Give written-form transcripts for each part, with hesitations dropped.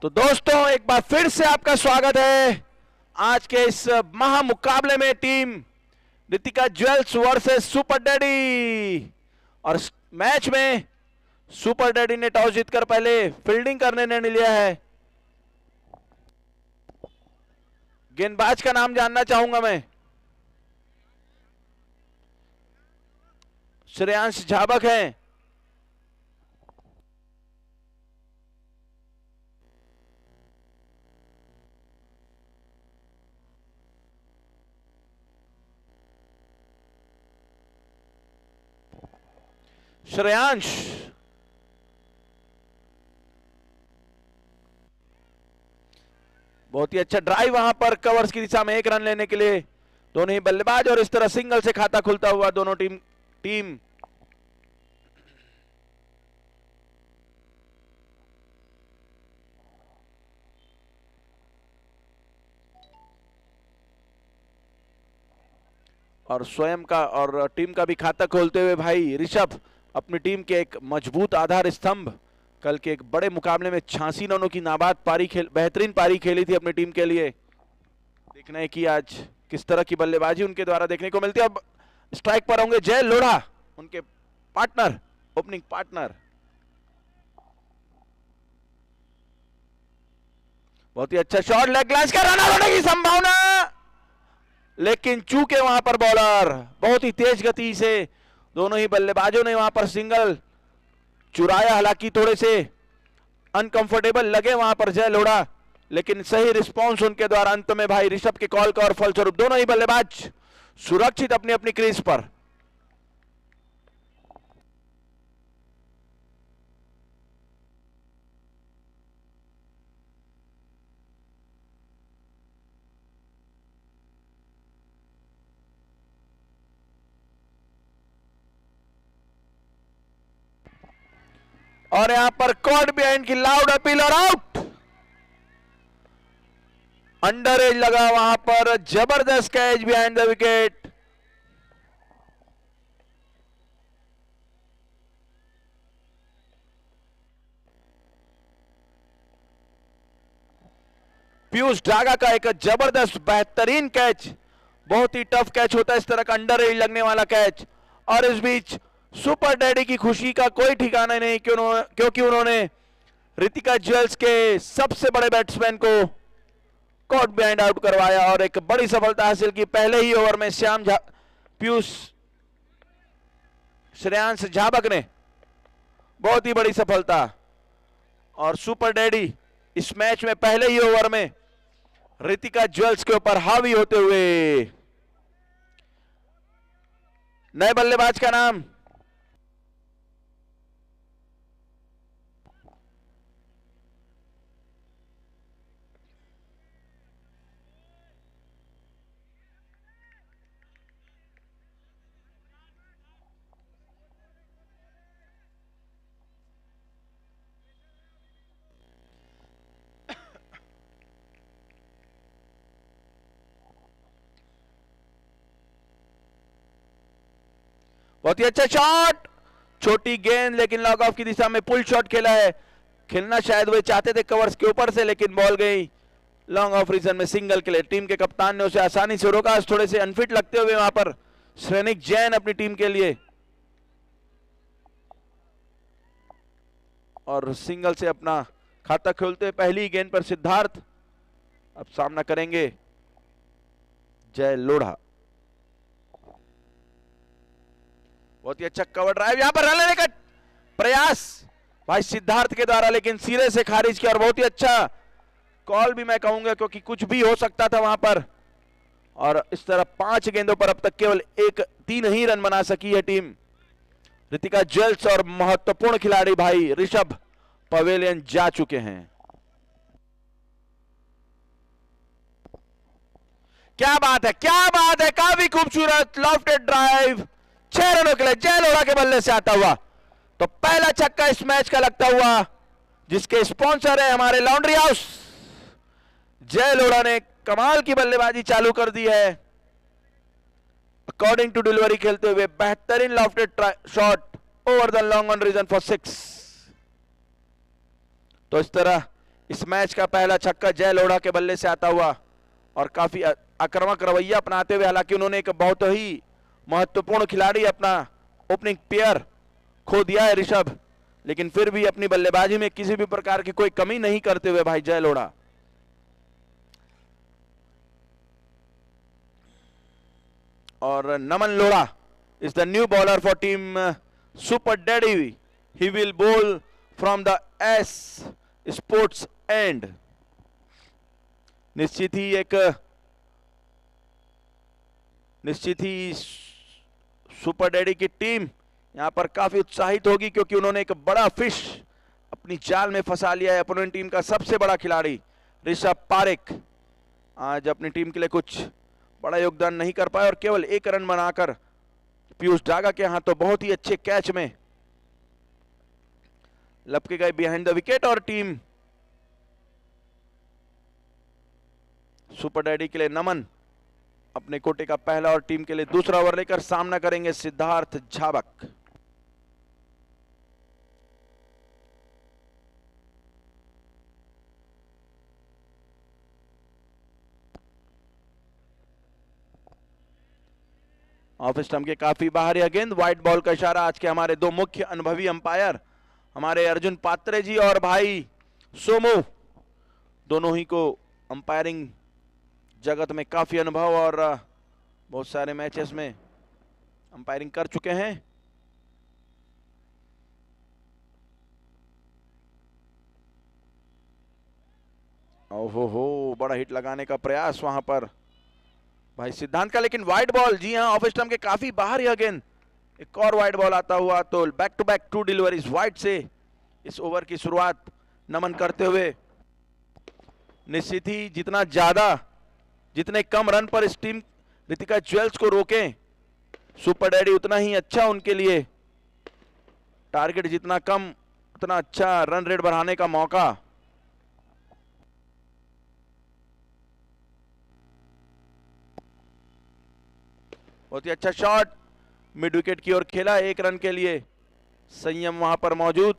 तो दोस्तों एक बार फिर से आपका स्वागत है आज के इस महामुकाबले में। Team Ritika jewels versus super daddy. और मैच में सुपर डैडी ने टॉस जीतकर पहले फील्डिंग करने निर्णय लिया है। गेंदबाज का नाम जानना चाहूंगा मैं। श्रेयांश झाबक हैं। श्रेयांश बहुत ही अच्छा ड्राइव वहां पर कवर्स की दिशा में 1 रन लेने के लिए दोनों ही बल्लेबाज, और इस तरह सिंगल से खाता खुलता हुआ दोनों टीम और स्वयं का और टीम का भी खाता खोलते हुए भाई ऋषभ अपनी टीम के एक मजबूत आधार स्तंभ। कल के एक बड़े मुकाबले में 86 रनों की नाबाद बेहतरीन पारी खेली थी अपनी टीम के लिए। देखना है कि आज किस तरह की बल्लेबाजी उनके द्वारा देखने को मिलती है। अब स्ट्राइक पर होंगे जय लोढ़ा, उनके पार्टनर, ओपनिंग पार्टनर। बहुत ही अच्छा शॉट, लेग ग्लास का रन होने की संभावना, लेकिन चूके वहां पर बॉलर बहुत ही तेज गति से दोनों ही बल्लेबाजों ने वहां पर सिंगल चुराया। हालांकि थोड़े से अनकंफर्टेबल लगे वहां पर जय लोढ़ा, लेकिन सही रिस्पांस उनके द्वारा अंत में भाई ऋषभ के कॉल का, और फलस्वरूप दोनों ही बल्लेबाज सुरक्षित अपनी अपनी क्रीज पर। और यहां पर कॉर्ड बिहाइंड की लाउड अपील और आउट। अंडर एज लगा वहां पर, जबरदस्त catch behind the wicket. Piyush Daga का एक जबरदस्त बेहतरीन कैच, बहुत ही टफ कैच होता है इस तरह का अंडर एज लगने वाला कैच। और इस बीच सुपर डैडी की खुशी का कोई ठिकाना नहीं, क्योंकि उन्होंने रितिका ज्वेल्स के सबसे बड़े बैट्समैन को कॉट बिहाइंड आउट करवाया और एक बड़ी सफलता हासिल की। पहले ही ओवर में श्रेयांश झाबक ने बहुत ही बड़ी सफलता, और सुपर डैडी इस मैच में पहले ही ओवर में रितिका ज्वेल्स के ऊपर हावी होते हुए। नए बल्लेबाज का नाम बहुत ही अच्छा शॉट, छोटी गेंद, लेकिन लॉग ऑफ की दिशा में पुल शॉट खेला है। खेलना शायद वे चाहते थे कवर्स के ऊपर से, लेकिन बॉल गई लॉन्ग ऑफ रीजन में सिंगल के लिए। टीम के कप्तान ने उसे आसानी से रोका, थोड़े से अनफिट लगते हुए वहां पर श्रेनिक जैन अपनी टीम के लिए, और सिंगल से अपना खाता खोलते हुए पहली गेंद पर सिद्धार्थ अब सामना करेंगे जय लोढ़ा। बहुत ही अच्छा कवर ड्राइव, यहां पर रन लेने का प्रयास भाई सिद्धार्थ के द्वारा, लेकिन सिरे से खारिज किया। और बहुत ही अच्छा कॉल भी मैं कहूंगा, क्योंकि कुछ भी हो सकता था वहां पर। और इस तरह 5 गेंदों पर अब तक केवल 3 ही रन बना सकी है टीम रितिका ज्वेल्स, और महत्वपूर्ण खिलाड़ी भाई ऋषभ पवेलियन जा चुके हैं। क्या बात है, क्या बात है, काफी खूबसूरत लॉफ्टेड ड्राइव 6 रनों के लिए जय लोढ़ा के बल्ले से आता हुआ। तो पहला छक्का इस मैच का लगता हुआ, जिसके स्पॉन्सर है हमारे लॉन्ड्री हाउस। जय लोढ़ा ने कमाल की बल्लेबाजी चालू कर दी है, अकॉर्डिंग टू डिलीवरी खेलते हुए बेहतरीन lofted shot over the long on region for 6। तो इस तरह इस मैच का पहला छक्का जय लोढ़ा के बल्ले से आता हुआ और काफी आक्रामक रवैया अपनाते हुए, हालांकि उन्होंने एक बहुत ही महत्वपूर्ण खिलाड़ी अपना ओपनिंग पेयर खो दिया है ऋषभ, लेकिन फिर भी अपनी बल्लेबाजी में किसी भी प्रकार की कोई कमी नहीं करते हुए भाई जय लोढ़ा। और नमन Lodha is the new bowler for team Super Daddy. He will bowl from the S Sports end. निश्चित ही सुपर डैडी की टीम यहां पर काफी उत्साहित होगी, क्योंकि उन्होंने एक बड़ा फिश अपनी जाल में फंसा लिया है। अपोनेंट टीम का सबसे बड़ा खिलाड़ी ऋषभ पारेख आज अपनी टीम के लिए कुछ बड़ा योगदान नहीं कर पाए और केवल 1 रन बनाकर पीयूष डागा के हाथों बहुत ही अच्छे कैच में लपके गए बिहाइंड द विकेट। और टीम सुपर डैडी के लिए नमन अपने कोटे का पहला और टीम के लिए दूसरा ओवर लेकर सामना करेंगे सिद्धार्थ झाबक। ऑफ स्टंप के काफी बाहर यह गेंद, व्हाइट बॉल का इशारा आज के हमारे 2 मुख्य अनुभवी अंपायर हमारे अर्जुन पात्रे जी और भाई सोमू, दोनों ही को अंपायरिंग जगत में काफी अनुभव और बहुत सारे मैचेस में अंपायरिंग कर चुके हैं। ओहो, बड़ा हिट लगाने का प्रयास वहां पर भाई सिद्धांत का, लेकिन वाइड बॉल। जी हां, ऑफ स्टंप के काफी बाहर यह गेंद, एक और वाइड बॉल आता हुआ तो back to back 2 deliveries wide से इस ओवर की शुरुआत नमन करते हुए। निश्चित ही जितने कम रन पर इस टीम रितिका ज्वेल्स को रोकें सुपर डैडी उतना ही अच्छा उनके लिए। टारगेट जितना कम उतना अच्छा रन रेट बढ़ाने का मौका। बहुत ही अच्छा शॉट मिड विकेट की ओर खेला, 1 रन के लिए संयम वहां पर मौजूद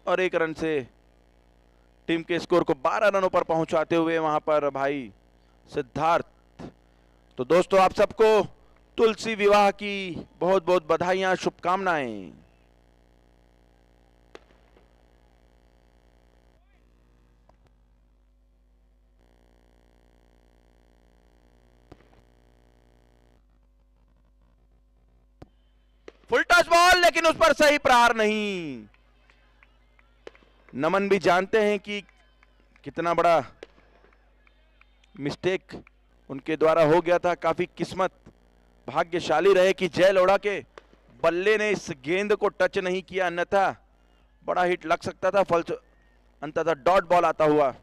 और 1 रन से टीम के स्कोर को 12 रनों पर पहुंचाते हुए वहां पर भाई सिद्धार्थ। तो दोस्तों आप सबको तुलसी विवाह की बहुत बहुत बधाइयां, शुभकामनाएं। फुल टॉस बॉल, लेकिन उस पर सही प्रहार नहीं। नमन भी जानते हैं कि कितना बड़ा मिस्टेक उनके द्वारा हो गया था। काफी किस्मत भाग्यशाली रहे कि जय लोढ़ा के बल्ले ने इस गेंद को टच नहीं किया, अन्यथा बड़ा हिट लग सकता था। फल अंततः डॉट बॉल आता हुआ।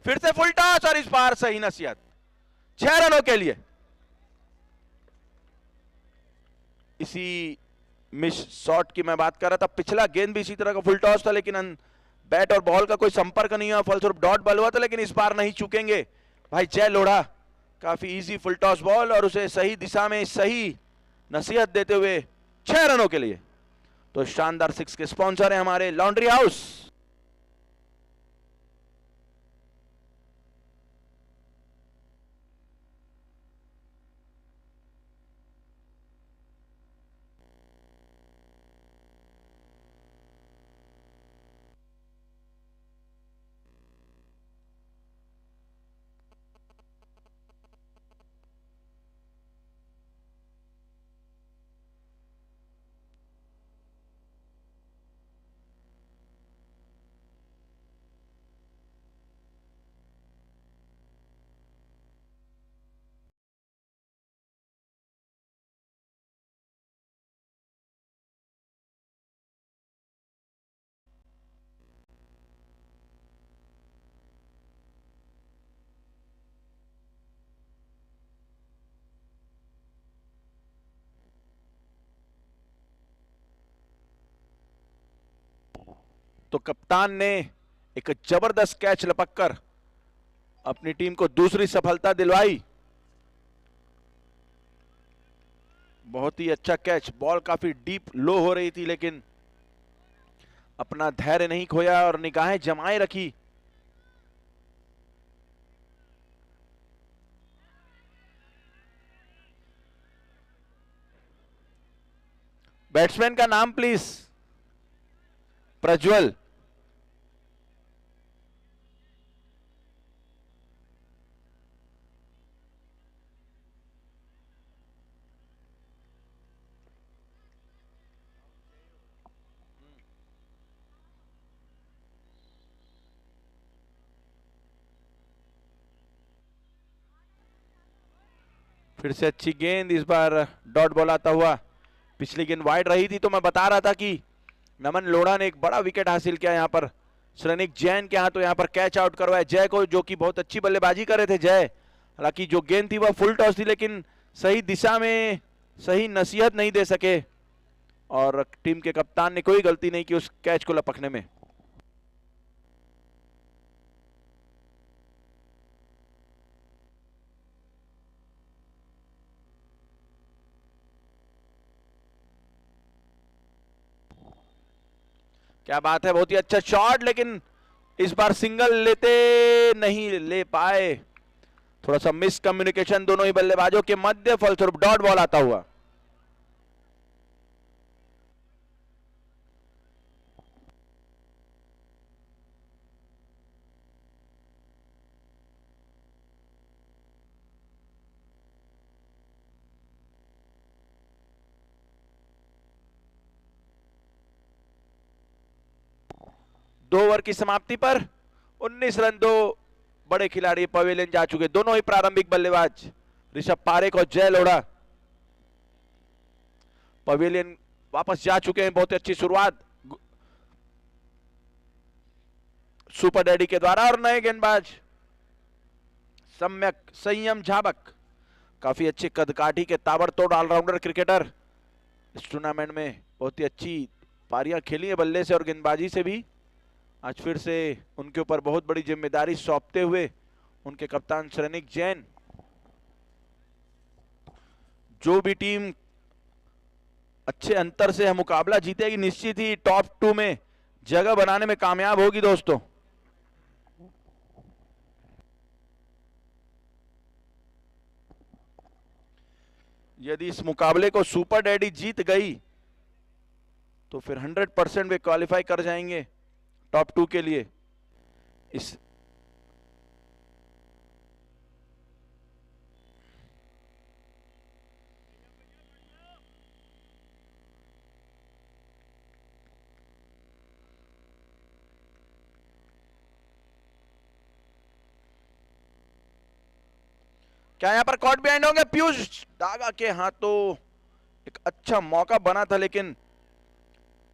फिर से फुल टॉस और इस बार सही नसीहत 6 रनों के लिए। इसी मिस शॉट की मैं बात कर रहा था, पिछला गेंद भी इसी तरह का फुल टॉस था, लेकिन बैट और बॉल का कोई संपर्क नहीं हुआ, फलस्वरूप डॉट बॉल हुआ था। लेकिन इस बार नहीं चूकेंगे भाई जय लोढ़ा। काफी इजी फुल टॉस बॉल और उसे सही दिशा में सही नसीहत देते हुए 6 रनों के लिए। तो शानदार 6 के स्पॉन्सर है हमारे लॉन्ड्री हाउस। तो कप्तान ने एक जबरदस्त कैच लपककर अपनी टीम को दूसरी सफलता दिलवाई। बहुत ही अच्छा कैच, बॉल काफी डीप लो हो रही थी लेकिन अपना धैर्य नहीं खोया और निगाहें जमाए रखी। बैट्समैन का नाम प्लीज। प्रज्वल। फिर से अच्छी गेंद, इस बार डॉट बॉल आता हुआ। पिछली गेंद वाइड रही थी तो मैं बता रहा था कि नमन लोढ़ा ने एक बड़ा विकेट हासिल किया यहाँ पर श्रेनिक जैन के हाथों, यहाँ पर कैच आउट करवाया जय को, जो कि बहुत अच्छी बल्लेबाजी कर रहे थे जय। हालांकि जो गेंद थी वह फुल टॉस थी लेकिन सही दिशा में सही नसीहत नहीं दे सके और टीम के कप्तान ने कोई गलती नहीं की उस कैच को लपकने में। क्या बात है, बहुत ही अच्छा शॉट, लेकिन इस बार सिंगल लेते नहीं ले पाए। थोड़ा सा मिस कम्युनिकेशन दोनों ही बल्लेबाजों के मध्य, फलस्वरूप डॉट बॉल आता हुआ। दो ओवर की समाप्ति पर 19 रन, दो बड़े खिलाड़ी पवेलियन जा चुके, दोनों ही प्रारंभिक बल्लेबाज ऋषभ पारेख और जय लोढ़ा पवेलियन वापस जा चुके हैं। बहुत अच्छी शुरुआत सुपर डैडी के द्वारा और नए गेंदबाज सम्यक संयम झाबक, काफी अच्छे कदकाठी के ताबड़तोड़ ऑलराउंडर क्रिकेटर, इस टूर्नामेंट में बहुत ही अच्छी पारियां खेली है बल्ले से और गेंदबाजी से भी। आज फिर से उनके ऊपर बहुत बड़ी जिम्मेदारी सौंपते हुए उनके कप्तान श्रेनिक जैन। जो भी टीम अच्छे अंतर से मुकाबला जीतेगी निश्चित ही टॉप 2 में जगह बनाने में कामयाब होगी दोस्तों। यदि इस मुकाबले को सुपर डैडी जीत गई तो फिर 100% वे क्वालिफाई कर जाएंगे टॉप 2 के लिए। इस क्या यहां पर कॉट बिहाइंड होंगे? पीयूष दागा के हाथों एक अच्छा मौका बना था लेकिन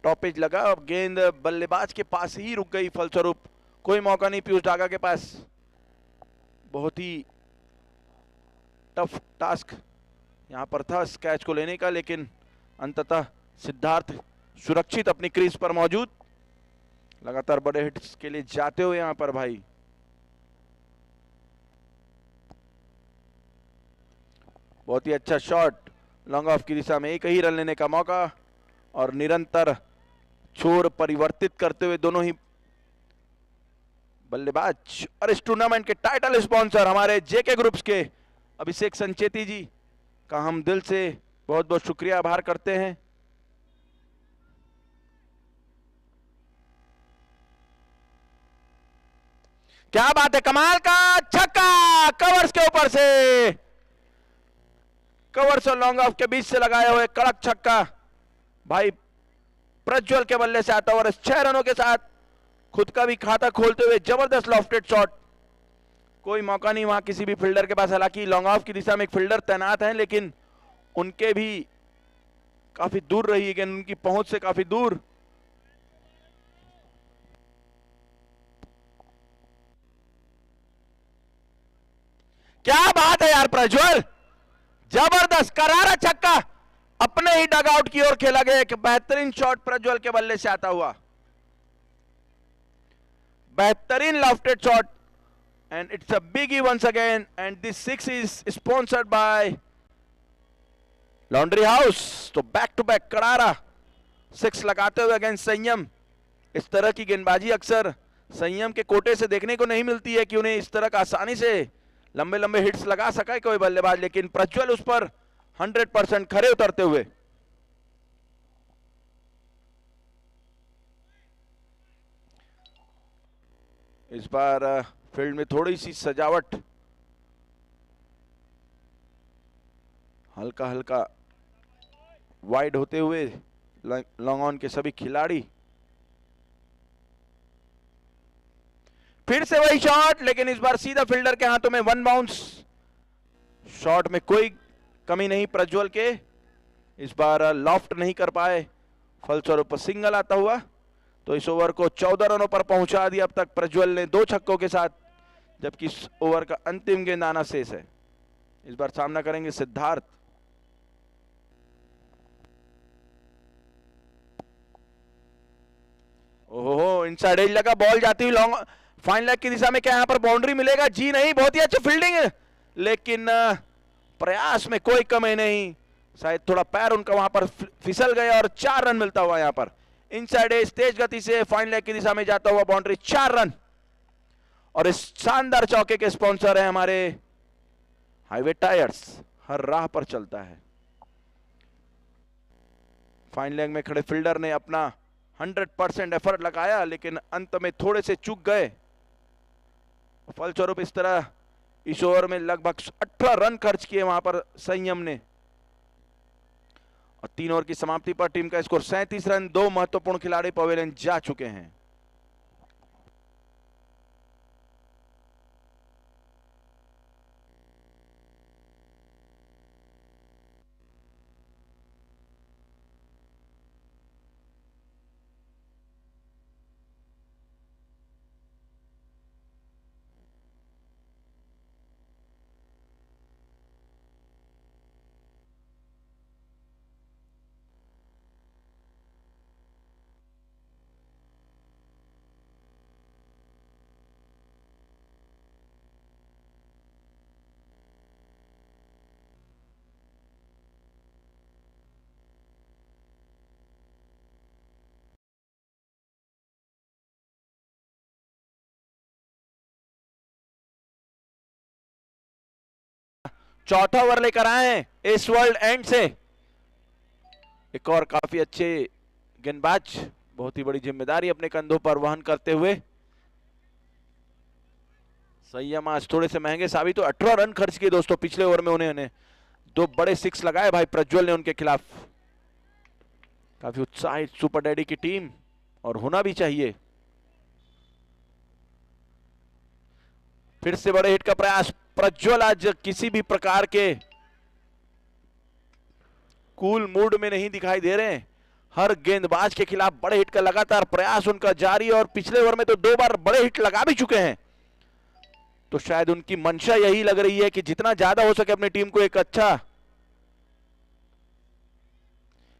टॉपेज लगा और गेंद बल्लेबाज के पास ही रुक गई, फलस्वरूप कोई मौका नहीं पीयूष दागा के पास। बहुत ही टफ टास्क यहां पर था इस कैच को लेने का, लेकिन अंततः सिद्धार्थ सुरक्षित अपनी क्रीज पर मौजूद, लगातार बड़े हिट्स के लिए जाते हुए यहां पर भाई। बहुत ही अच्छा शॉट, लॉन्ग ऑफ की दिशा में एक ही रन लेने का मौका और निरंतर छोर परिवर्तित करते हुए दोनों ही बल्लेबाज। और इस टूर्नामेंट के टाइटल स्पॉन्सर हमारे जेके ग्रुप्स के अभिषेक संचेती जी का हम दिल से बहुत बहुत शुक्रिया आभार करते हैं। क्या बात है, कमाल का छक्का, कवर्स के ऊपर से, कवर्स और लॉन्ग ऑफ के बीच से लगाए हुए कड़क छक्का भाई प्रज्वल के बल्ले से आता हुआ 6 रनों के साथ खुद का भी खाता खोलते हुए जबरदस्त लॉफ्टेड शॉट। कोई मौका नहीं वहां किसी भी फील्डर के पास, हालांकि लॉन्ग ऑफ की दिशा में एक फील्डर तैनात है लेकिन उनके भी काफी दूर रही है, उनकी पहुंच से काफी दूर। क्या बात है यार प्रज्वल, जबरदस्त करारा छक्का, अपने ही डग आउट की ओर खेला गया एक बेहतरीन शॉट प्रज्वल के बल्ले से आता हुआ, बेहतरीन lofted shot and it's a biggie once again and this 6 is sponsored by laundry house तो बैक टू बैक करारा 6 लगाते हुए अगेंस्ट संयम। इस तरह की गेंदबाजी अक्सर संयम के कोटे से देखने को नहीं मिलती है कि उन्हें इस तरह का आसानी से लंबे लंबे हिट्स लगा सका है कोई बल्लेबाज, लेकिन प्रज्वल उस पर 100% खरे उतरते हुए। इस बार फील्ड में थोड़ी सी सजावट, हल्का हल्का वाइड होते हुए लॉन्ग ऑन के सभी खिलाड़ी। फिर से वही शॉट, लेकिन इस बार सीधा फील्डर के हाथों में 1 बाउंस। शॉट में कोई कमी नहीं प्रज्वल के, इस बार लॉफ्ट नहीं कर पाए, फलस्वरूप सिंगल आता हुआ। तो इस ओवर को 14 रनों पर पहुंचा दिया अब तक प्रज्वल ने 2 छक्कों के साथ, जबकि इस ओवर का अंतिम गेंद आना शेष है। इस बार सामना करेंगे सिद्धार्थ। ओहो, इनसाइड एज लगा, बॉल जाती हुई लॉन्ग फाइन लेग की दिशा में। क्या यहां पर बाउंड्री मिलेगा? जी नहीं, बहुत ही अच्छी फील्डिंग है, लेकिन प्रयास में कोई कमी नहीं। शायद थोड़ा पैर उनका वहां पर फिसल गया और 4 रन मिलता हुआ यहां पर। इनसाइड एज तेज गति से फाइन लेग की दिशा में जाता हुआ बाउंड्री, 4 रन। और इस शानदार चौके के स्पॉन्सर है हमारे हाईवे टायर्स, हर राह पर चलता है। फाइन लेग में खड़े फील्डर ने अपना 100% एफर्ट लगाया, लेकिन अंत में थोड़े से चूक गए। फलस्वरूप इस तरह इस ओवर में लगभग 18 रन खर्च किए वहां पर संयम ने। और 3 ओवर की समाप्ति पर टीम का स्कोर 37 रन। 2 महत्वपूर्ण खिलाड़ी पवेलियन जा चुके हैं। चौथा ओवर लेकर आए हैं इस वर्ल्ड एंड से। एक और काफी अच्छे गेंदबाज, बहुत ही बड़ी जिम्मेदारी अपने कंधों पर वहन करते हुए। संयम आज थोड़े से महंगे साबित हो। 18 रन खर्च किए दोस्तों पिछले ओवर में उन्होंने। 2 बड़े 6 लगाए भाई प्रज्वल ने उनके खिलाफ। काफी उत्साहित सुपर डैडी की टीम, और होना भी चाहिए। फिर से बड़े हिट का प्रयास। प्रज्वल आज किसी भी प्रकार के कूल मूड में नहीं दिखाई दे रहे हैं। हर गेंदबाज के खिलाफ बड़े हिट का लगातार प्रयास उनका जारी, और पिछले ओवर में तो 2 बार बड़े हिट लगा भी चुके हैं। तो शायद उनकी मंशा यही लग रही है कि जितना ज्यादा हो सके अपनी टीम को एक अच्छा।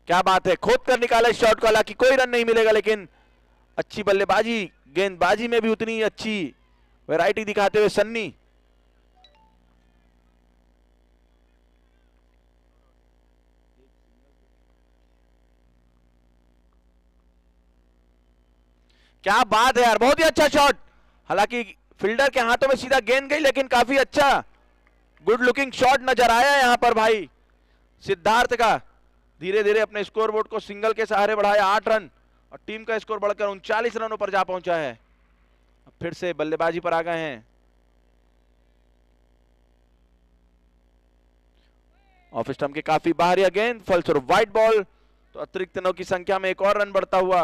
क्या बात है, खोद कर निकाला इस शॉट को। हालांकि कोई रन नहीं मिलेगा, लेकिन अच्छी बल्लेबाजी, गेंदबाजी में भी उतनी अच्छी वैरायटी दिखाते हुए सन्नी। क्या बात है यार, बहुत ही अच्छा शॉट। हालांकि फील्डर के हाथों में सीधा गेंद गई, लेकिन काफी अच्छा गुड लुकिंग शॉट नजर आया यहां पर भाई सिद्धार्थ का। धीरे धीरे अपने स्कोरबोर्ड को सिंगल के सहारे बढ़ाया 8 रन, और टीम का स्कोर बढ़कर 39 रनों पर जा पहुंचा है। फिर से बल्लेबाजी पर आ गए हैं। ऑफ स्टंप के काफी बाहर यह गेंद, फलस्वरूप वाइड बॉल। तो अतिरिक्त रनों की संख्या में एक और रन बढ़ता हुआ।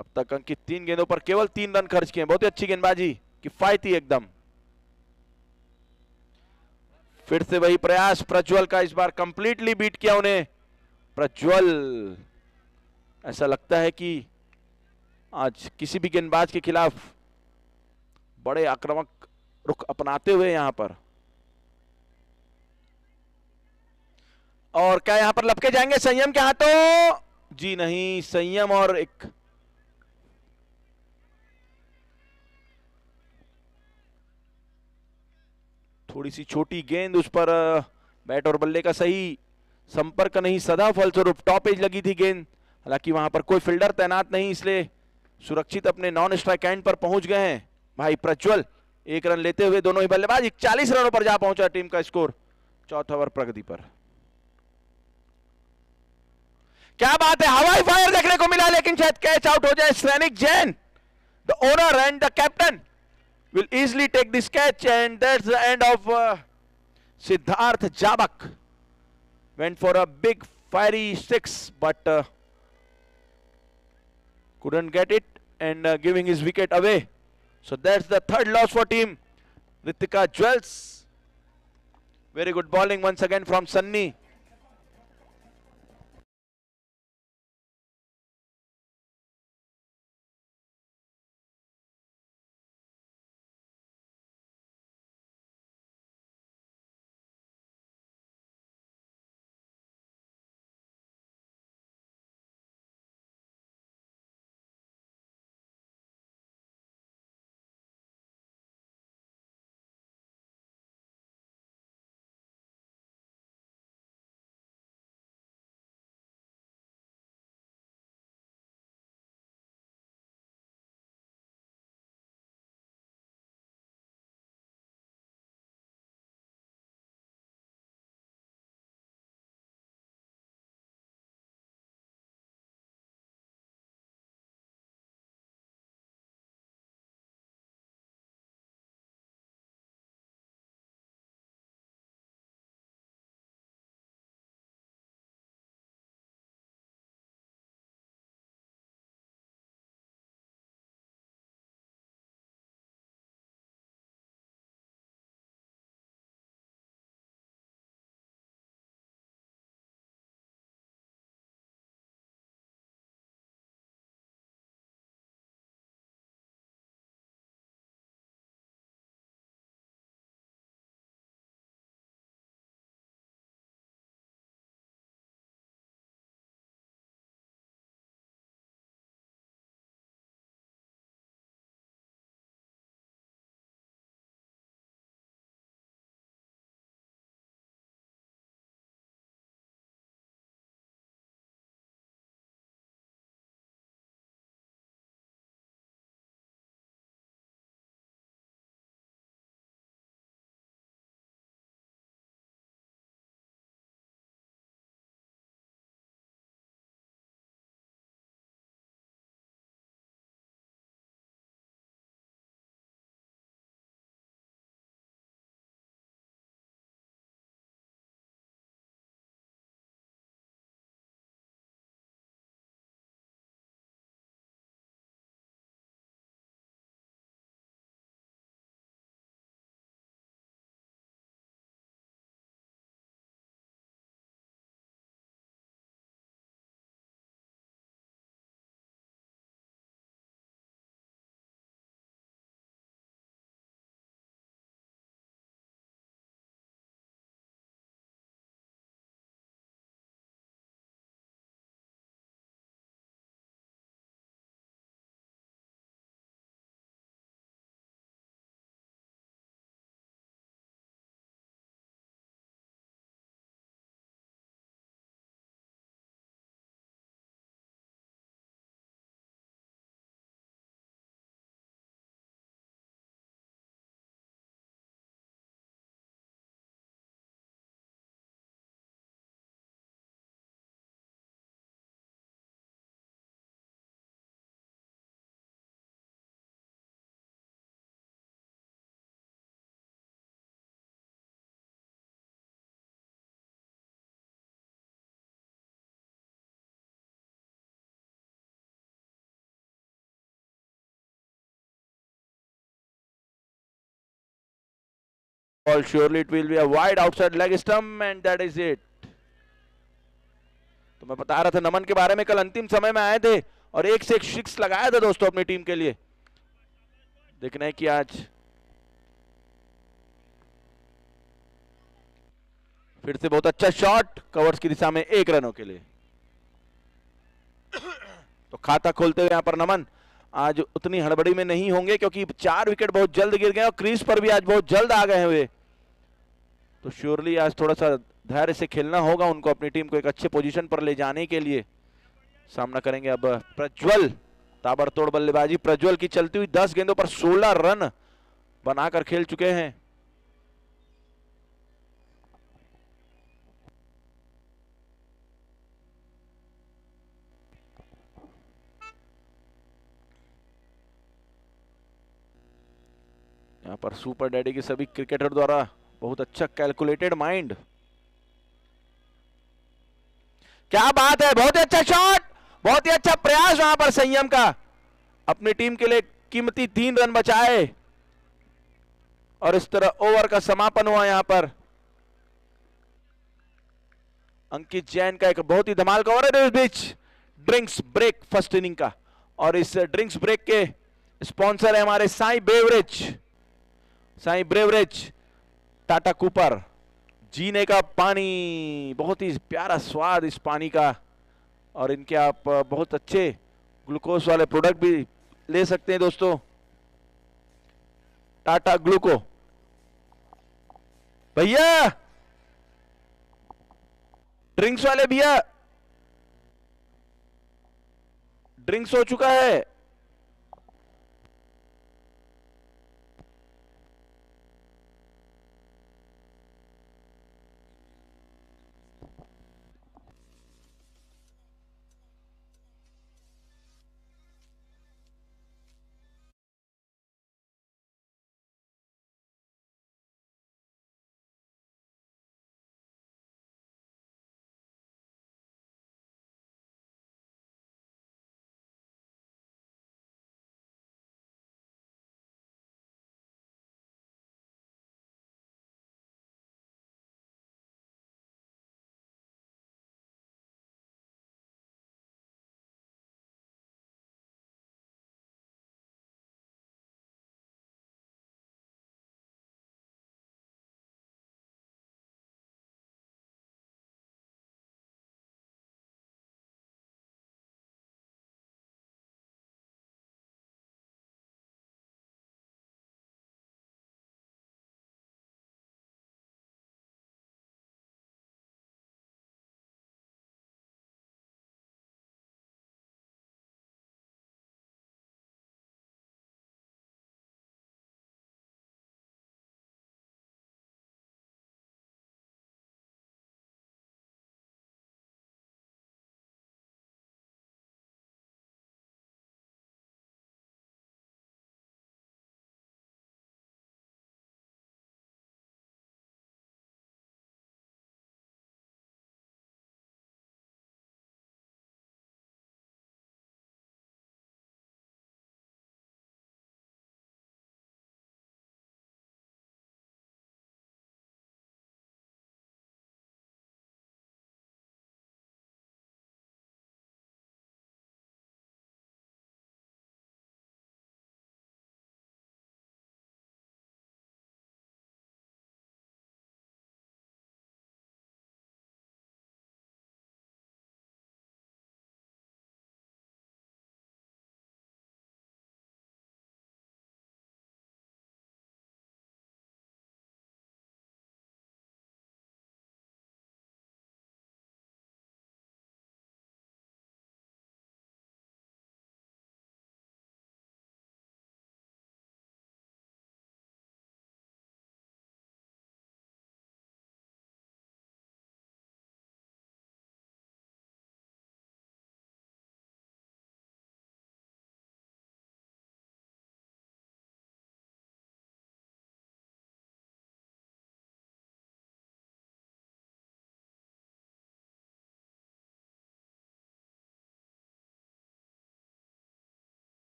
अब तक अंकित 3 गेंदों पर केवल 3 रन खर्च किए। बहुत ही अच्छी गेंदबाजी, किफायती एकदम। फिर से वही प्रयास प्रज्वल का, इस बार कंप्लीटली बीट किया उन्हें प्रज्वल। ऐसा लगता है कि आज किसी भी गेंदबाज के खिलाफ बड़े आक्रामक रुख अपनाते हुए यहां पर। और क्या यहां पर लपके जाएंगे संयम के हाथों? जी नहीं, संयम और एक थोड़ी सी छोटी गेंद, उस पर बैट और बल्ले का सही संपर्क नहीं सदा, फलस्वरूप टॉप एज लगी थी गेंद। हालांकि वहां पर कोई फील्डर तैनात नहीं, इसलिए सुरक्षित अपने नॉन स्ट्राइक एंड पर पहुंच गए हैं भाई प्रज्वल। 1 रन लेते हुए दोनों ही बल्लेबाज 41 रनों पर जा पहुंचा टीम का स्कोर चौथा ओवर प्रगति पर। क्या बात है, हवाई फायर देखने को मिला, लेकिन शायद कैच आउट हो जाए। सैनिक Jain, the owner and the captain, will easily take this catch, and that's the end of Siddharth Jabak. Went for a big fiery 6, but couldn't get it, and giving his wicket away. So that's the 3rd loss for team Ritika Jewels. Very good bowling once again from Sunny. Ball, surely it will be a wide outside leg stump, and that is it. तो मैं बता रहा था नमन के बारे में, कल अंतिम समय में आए थे और 1 से 1 6 लगाया था दोस्तों अपनी टीम के लिए। देखना है कि आज फिर से बहुत अच्छा शॉट कवर्स की दिशा में 1 रनों के लिए। तो खाता खोलते हुए यहां पर नमन आज उतनी हड़बड़ी में नहीं होंगे, क्योंकि 4 विकेट बहुत जल्द गिर गए और क्रीज पर भी आज बहुत जल्द आ गए हुए। तो श्योरली आज थोड़ा सा धैर्य से खेलना होगा उनको, अपनी टीम को एक अच्छे पोजीशन पर ले जाने के लिए। सामना करेंगे अब प्रज्वल, ताबड़तोड़ बल्लेबाजी प्रज्वल की चलती हुई, 10 गेंदों पर 16 रन बनाकर खेल चुके हैं। यहां पर सुपर डैडी के सभी क्रिकेटर द्वारा बहुत अच्छा कैलकुलेटेड माइंड। क्या बात है, बहुत ही अच्छा शॉट, बहुत ही अच्छा प्रयास वहां पर संयम का, अपनी टीम के लिए कीमती 3 रन बचाए और इस तरह ओवर का समापन हुआ। यहां पर अंकित जैन का एक बहुत ही धमाल का ओवर है। इस बीच ड्रिंक्स ब्रेक फर्स्ट इनिंग का, और इस ड्रिंक्स ब्रेक के स्पॉन्सर है हमारे Sai beverage, Sai beverage, Tata Cooper, जीने का पानी, बहुत ही प्यारा स्वाद इस पानी का, और इनके आप बहुत अच्छे ग्लूकोज वाले प्रोडक्ट भी ले सकते हैं दोस्तों, टाटा ग्लूको। भैया ड्रिंक्स वाले भैया, ड्रिंक्स हो चुका है।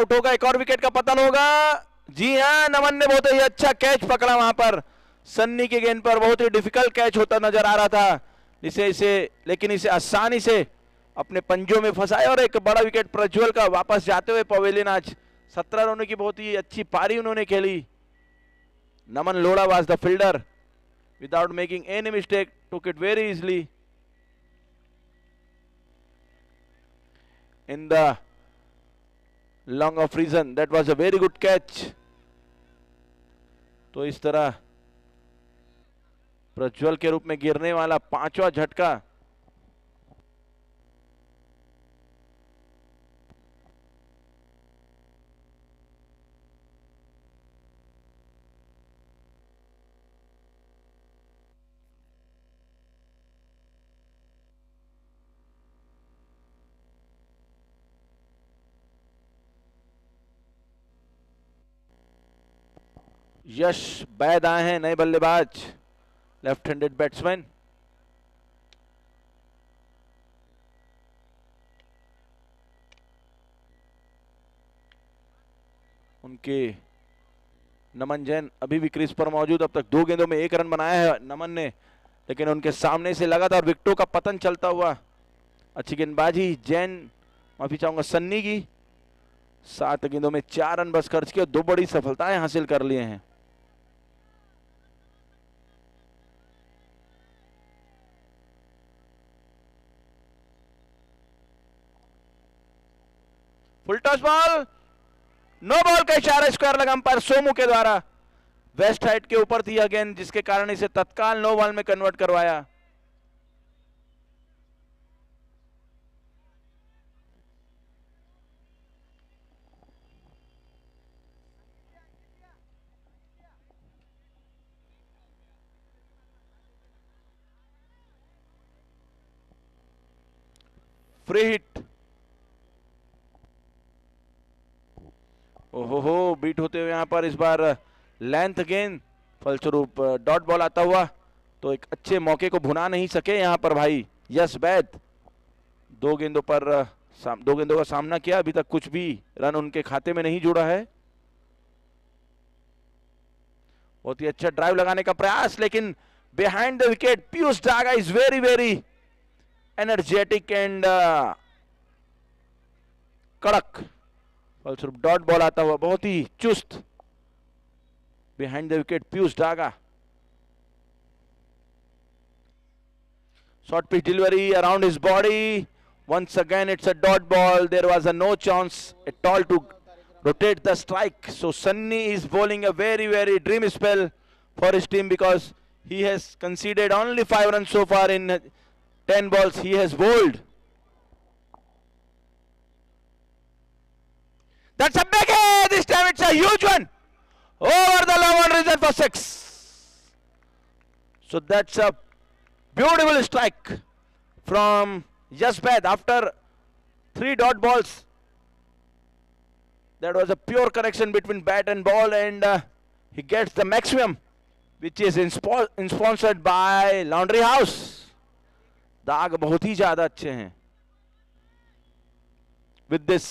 आउट होगा, एक और विकेट का पतन होगा। जी हाँ, नमन ने बहुत ही अच्छा कैच पकड़ा वहां पर सन्नी के गेंद पर। बहुत ही डिफिकल्ट कैच होता नजर आ रहा था लेकिन इसे आसानी से अपने पंजों में फंसाया और एक बड़ा विकेट प्रज्वल का वापस जाते हुए पवेलियन। आज 17 रनों की बहुत ही अच्छी पारी उन्होंने खेली। Naman Lodha was the fielder without making any mistake, took it very easily in the long off region. That was a very good catch. तो इस तरह प्रज्वल के रूप में गिरने वाला 5वां झटका यश बैद आए हैं, नए बल्लेबाज, लेफ्ट हैंडेड बैट्समैन। उनके नमन जैन अभी भी क्रीज पर मौजूद। अब तक 2 गेंदों में 1 रन बनाया है नमन ने, लेकिन उनके सामने से लगातार विकेटों का पतन चलता हुआ। अच्छी गेंदबाजी जैन, माफी चाहूंगा, सन्नी की। 7 गेंदों में 4 रन बस खर्च किए, 2 बड़ी सफलताएं हासिल कर लिए हैं। Full toss ball, no ball का इशारा स्क्वायर लगा अंपायर सोमू के द्वारा। वेस्ट हाइट के ऊपर थी गेंद, जिसके कारण इसे तत्काल नो बॉल में कन्वर्ट करवाया। फ्री हिट, ओहो बीट होते हुए यहां पर इस बार लेंथ गेंद, फलस्वरूप डॉट बॉल आता हुआ। तो एक अच्छे मौके को भुना नहीं सके यहां पर भाई यश बैद। 2 गेंदों का सामना किया, अभी तक कुछ भी रन उनके खाते में नहीं जुड़ा है। बहुत ही अच्छा ड्राइव लगाने का प्रयास, लेकिन behind the wicket Piyush Daga is very very energetic and कड़क। फलस्वरूप डॉट बॉल आता हुआ, बहुत ही चुस्त behind the wicket Piyush Daga. Short pitch delivery around his body, once again it's a dot ball. There was no chance at all to rotate the strike. So Sunny is bowling a very very dream spell for his team, because he has conceded only 5 runs so far in 10 balls he has bowled. That's a big hit. This time it's a huge one over the long on reason for 6. So that's a beautiful strike from Jasbad after 3 dot balls. That was a pure connection between bat and ball, and he gets the maximum, which is sponsored by Laundry House. दाग बहुत ही ज्यादा अच्छे हैं. With this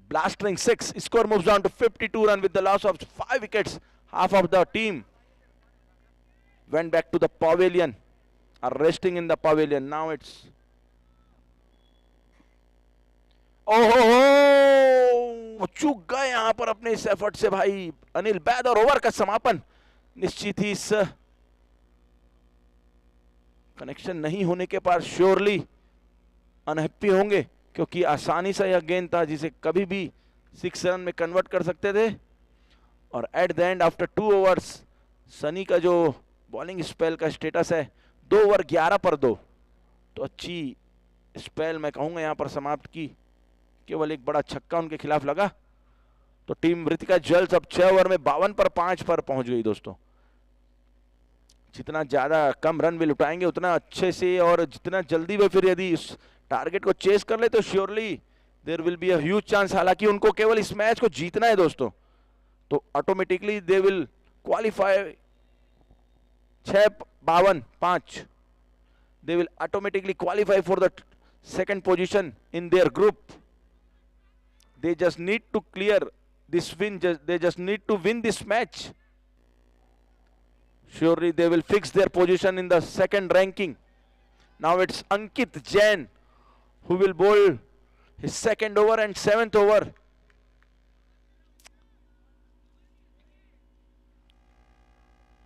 blastering 6, score moves down to 52 runs with the loss of 5 wickets. Half of the team went back to the pavilion, are resting in the pavilion. Now it's ओहो, चूक गए यहां पर अपने इस एफर्ट से भाई अनिल बैद, और ओवर का समापन निश्चित ही इस कनेक्शन नहीं होने के बाद श्योरली अनहैप्पी होंगे, क्योंकि आसानी से यह गेंद था जिसे कभी भी 6 रन में कन्वर्ट कर सकते थे. और eight the and after 2 overs Sunny का जो बॉलिंग स्पेल का स्टेटस है 2 ओवर 11 पर 2, तो अच्छी स्पेल मैं कहूंगा यहां पर समाप्त की. केवल एक बड़ा छक्का उनके खिलाफ लगा, तो टीम ऋतिका ज्वेल्स अब 6 ओवर में 52 पर 5 पर पहुंच गई. दोस्तों, जितना ज्यादा कम रन वे लुटाएंगे उतना अच्छे से, और जितना जल्दी वे फिर यदि इस टारगेट को चेस कर ले तो surely there will be a huge chance. हालांकि उनको केवल इस मैच को जीतना है दोस्तों, तो automatically they will qualify. 6-52-5 they will automatically qualify for the second position in their group. they just need to clear this win. They just need to win this match. Surely they will fix their position in the second ranking. Now it's Ankit Jain who will bowl his second over and 7th over.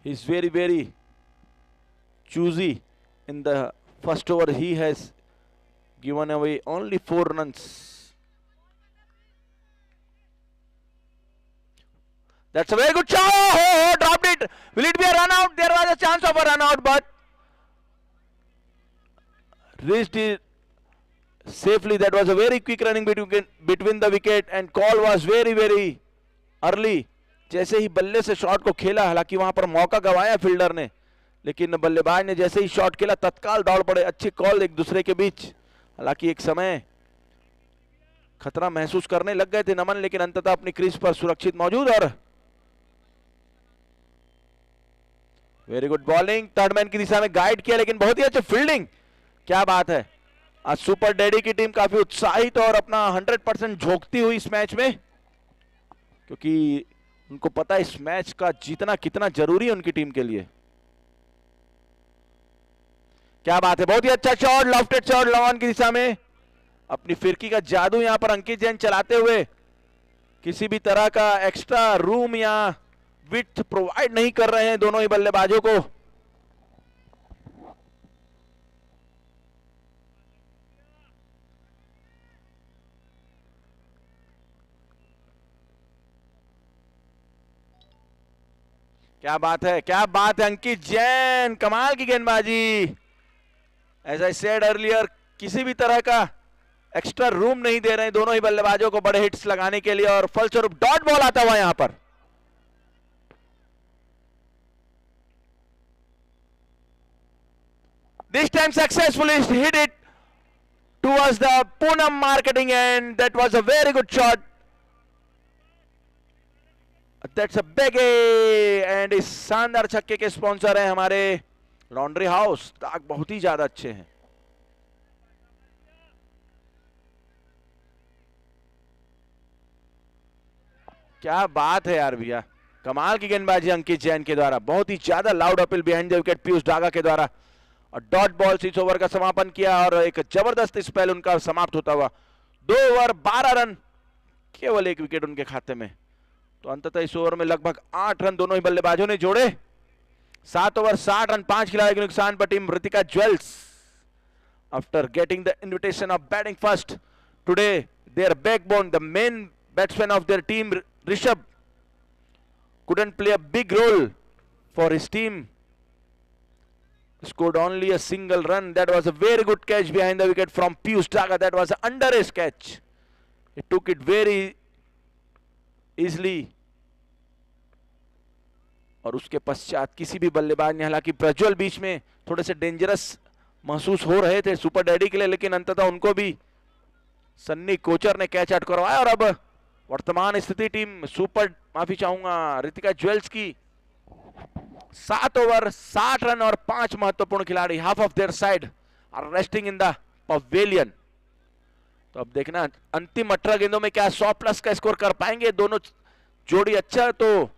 He's very, very choosy. In the first over, he has given away only 4 runs. That's a very good shot. Oh, dropped it. Will it be a run out? There was a chance of a run out, but reached it safely. That was a very quick running between the wicket, and call was very, very early. जैसे ही बल्ले से shot को खेला, हालांकि वहां पर मौका गवाया fielder ने, लेकिन बल्लेबाज ने जैसे ही शॉट खेला तत्काल दौड़ पड़े. अच्छी कॉल एक दूसरे के बीच. हालांकि एक समय खतरा महसूस करने लग गए थे नमन, लेकिन अंततः अपनी क्रीज पर सुरक्षित मौजूद. और very good bowling, third man की दिशा में गाइड किया, लेकिन बहुत ही अच्छी फील्डिंग. क्या बात है. आज सुपर डैडी की टीम काफी उत्साहित और अपना 100% झोंकती हुई इस मैच में, क्योंकि उनको पता है इस मैच का जीतना कितना जरूरी है उनकी टीम के लिए. क्या बात है, बहुत ही अच्छा शॉट, लॉफ्टेड शॉट लॉन की दिशा में. अपनी फिरकी का जादू यहां पर अंकित जैन चलाते हुए किसी भी तरह का एक्स्ट्रा रूम या विड्थ प्रोवाइड नहीं कर रहे हैं दोनों ही बल्लेबाजों को. क्या बात है, क्या बात है. अंकित जैन कमाल की गेंदबाजी. एज आई सेड अर्लियर, किसी भी तरह का एक्स्ट्रा रूम नहीं दे रहे हैं दोनों ही बल्लेबाजों को बड़े हिट्स लगाने के लिए, और फलस्वरूप डॉट बॉल आता हुआ यहां पर. This time successfully hit it towards the Poonam marketing end. That was a very good shot. That's a big and इस शानदार छक्के के स्पॉन्सर हैं हमारे लॉन्ड्री हाउस. ताक बहुत ही ज्यादा अच्छे हैं. क्या बात है यार भैया, कमाल की गेंदबाजी अंकित जैन के द्वारा. बहुत ही ज्यादा loud appeal behind the wicket Piyush Daga के द्वारा, और डॉट बॉल से इस ओवर का समापन किया और एक जबरदस्त स्पेल उनका समाप्त होता हुआ. 2 ओवर 12 रन, केवल 1 विकेट उनके खाते में. तो अंततः इस ओवर में लगभग 8 रन दोनों ही बल्लेबाजों ने जोड़े. 7 ओवर 60 रन, 5 खिलाड़ियों के नुकसान पर team Ritika Jewels, after getting the invitation of batting first today, their backbone, the main batsman of their team Rishabh, couldn't play a big role for his team. Scored only a single run. That was a very good catch behind the wicket from Piyush Daga. That was an under-edge catch. He took it very easily. और उसके पश्चात किसी भी बल्लेबाज ने, हालांकि प्रज्वल बीच में थोड़े से डेंजरस महसूस हो रहे थे सुपर डैडी के लिए, लेकिन अंततः उनको भी सन्नी कोचर ने कैच आउट करवाया. और अब वर्तमान स्थिति टीम माफी चाहूंगा ऋतिका ज्वेल्स की 7 ओवर 60 रन और 5 महत्वपूर्ण खिलाड़ी, half of their side are resting in the pavilion. तो अब देखना अंतिम 18 गेंदों में क्या 100+ का स्कोर कर पाएंगे दोनों जोड़ी. अच्छा तो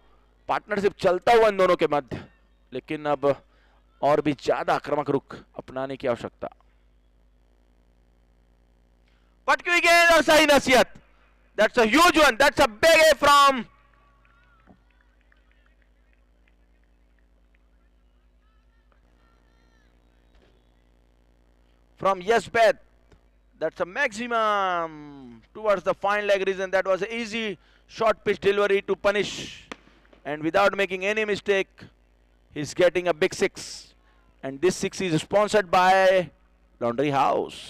पार्टनरशिप चलता हुआ इन दोनों के मध्य, लेकिन अब और भी ज्यादा आक्रामक रुख अपनाने की आवश्यकता. पटकी हुई गेंद और सही नसीहत. That's a huge one. That's a big A from Yesbeth. That's a maximum towards the fine leg region. That was an easy short pitch delivery to punish, and without making any mistake, he's getting a big 6. And this 6 is sponsored by Laundry House.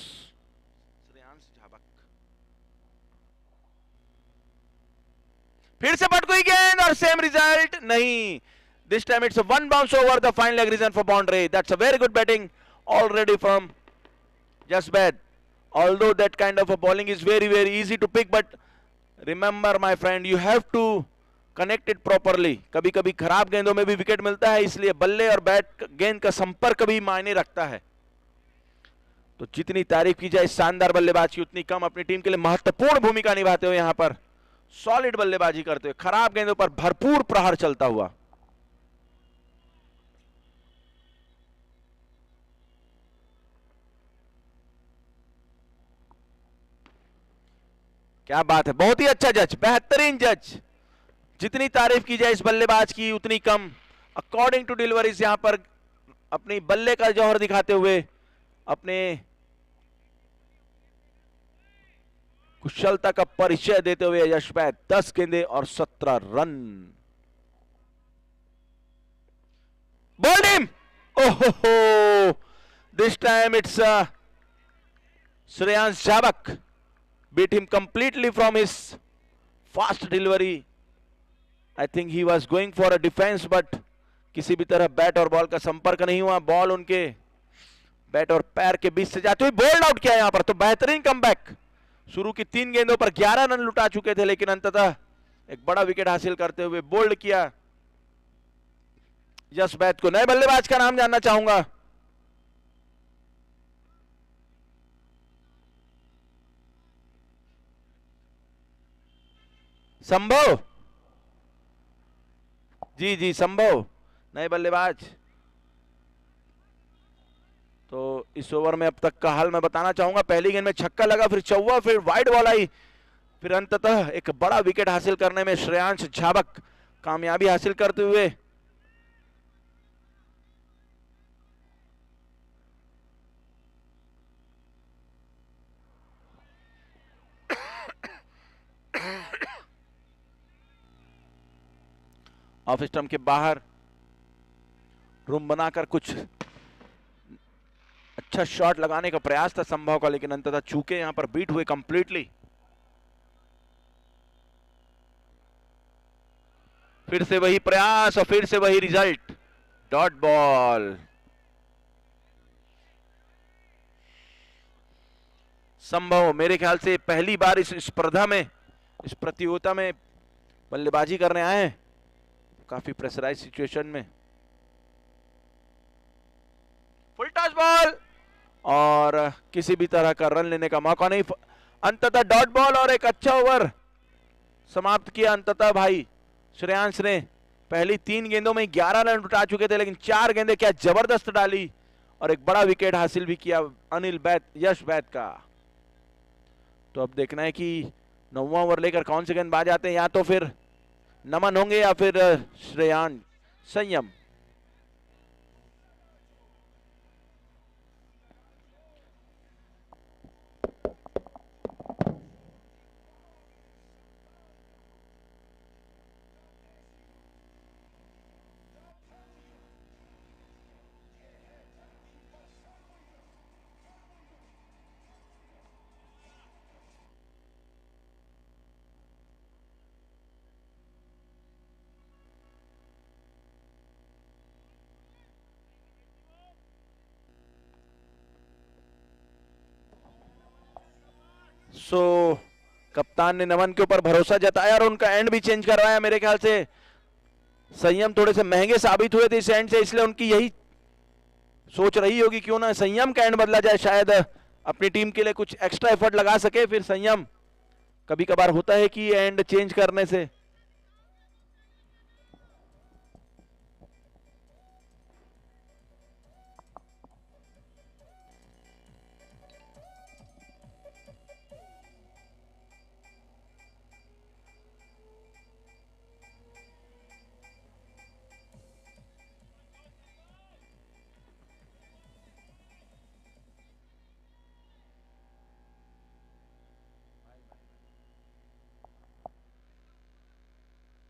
फिर से पट गई गेंद और same result नहीं. This time it's a 1 bounce over the fine leg region for boundary. That's a very good batting already from Jasbad. Although that kind of a bowling is very, very easy to pick, but remember my friend, you have to connect it properly. कभी कभी खराब गेंदों में भी wicket मिलता है, इसलिए बल्ले और बैट गेंद का संपर्क भी मायने रखता है. तो जितनी तारीफ की जाए शानदार बल्लेबाज की उतनी कम, अपनी टीम के लिए महत्वपूर्ण भूमिका निभाते हुए यहां पर सॉलिड बल्लेबाजी करते हुए, खराब गेंदों पर भरपूर प्रहार चलता हुआ। क्या बात है, बहुत ही अच्छा जज, बेहतरीन जज। जितनी तारीफ की जाए इस बल्लेबाज की उतनी कम। अकॉर्डिंग टू डिलीवरीज यहां पर अपनी बल्ले का जौहर दिखाते हुए, अपने कुशलता का परिचय देते हुए यश वैद 10 गेंदे और 17 रन। बोल्ड हिम, ओहो, this time it's Shreyansh Jabak beat him completely from his fast delivery. I think he was going for a defense, but किसी भी तरह बैट और बॉल का संपर्क नहीं हुआ। बॉल उनके बैट और पैर के बीच से जाते हुए बोल्ड आउट किया यहां पर। तो बेहतरीन कमबैक। शुरू की 3 गेंदों पर 11 रन लुटा चुके थे, लेकिन अंततः एक बड़ा विकेट हासिल करते हुए बोल्ड किया यश वैद को। नए बल्लेबाज का नाम जानना चाहूंगा। संभव, जी जी संभव, नए बल्लेबाज। तो इस ओवर में अब तक का हाल मैं बताना चाहूंगा। पहली गेंद में छक्का लगा, फिर चौवा, फिर वाइड बॉल आई, फिर अंततः एक बड़ा विकेट हासिल करने में श्रेयांश जाबक कामयाबी हासिल करते हुए ऑफ स्टंप के बाहर रूम बनाकर कुछ अच्छा शॉट लगाने का प्रयास था संभव का, लेकिन अंततः चूके यहां पर बीट हुए कंप्लीटली। फिर से वही प्रयास और फिर से वही रिजल्ट, डॉट बॉल। संभव मेरे ख्याल से पहली बार इस स्पर्धा में, इस प्रतियोगिता में बल्लेबाजी करने आए हैं, काफी प्रेशराइज सिचुएशन में। फुल टॉस बॉल और किसी भी तरह का रन लेने का मौका नहीं। अंततः डॉट बॉल और एक अच्छा ओवर समाप्त किया अंततः भाई श्रेयांश ने। पहली 3 गेंदों में 11 रन उठा चुके थे, लेकिन 4 गेंदें क्या जबरदस्त डाली और एक बड़ा विकेट हासिल भी किया अनिल वैद, यश वैद का। तो अब देखना है कि 9वां ओवर लेकर कौन से गेंदबाज आते हैं, या तो फिर नमन होंगे या फिर श्रेयांश संयम। कप्तान ने नमन के ऊपर भरोसा जताया और उनका एंड भी चेंज करवाया। मेरे ख्याल से संयम थोड़े से महंगे साबित हुए थे इस एंड से, इसलिए उनकी यही सोच रही होगी क्यों ना संयम का एंड बदला जाए, शायद अपनी टीम के लिए कुछ एक्स्ट्रा एफर्ट लगा सके। फिर संयम, कभी कभार होता है कि एंड चेंज करने से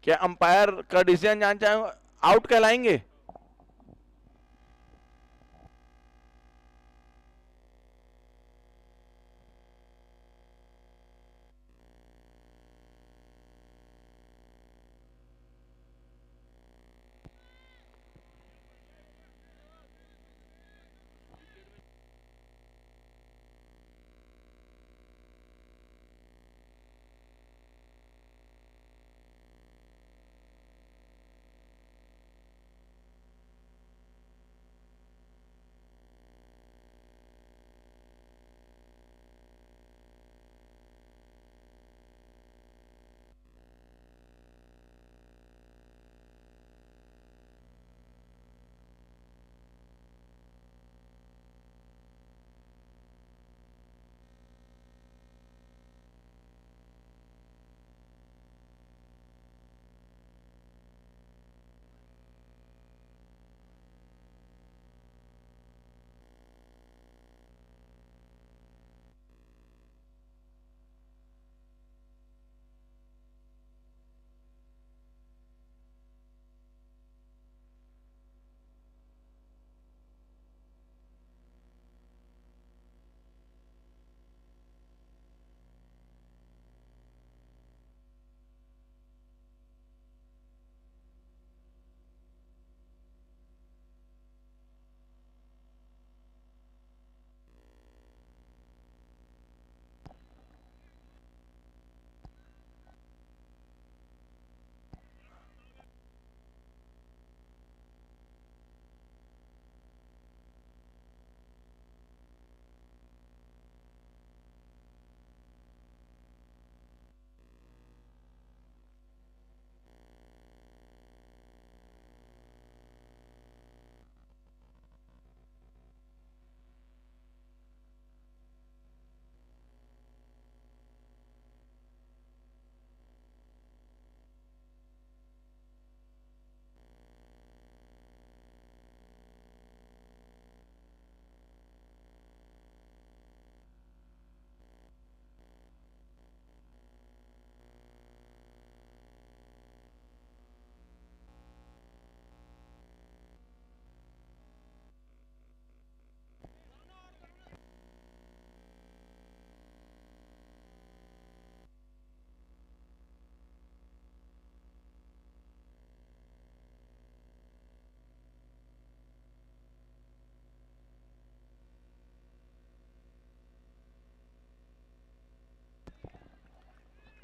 क्या अंपायर का डिसीजन जान चाहेंगे, आउट कहलाएंगे?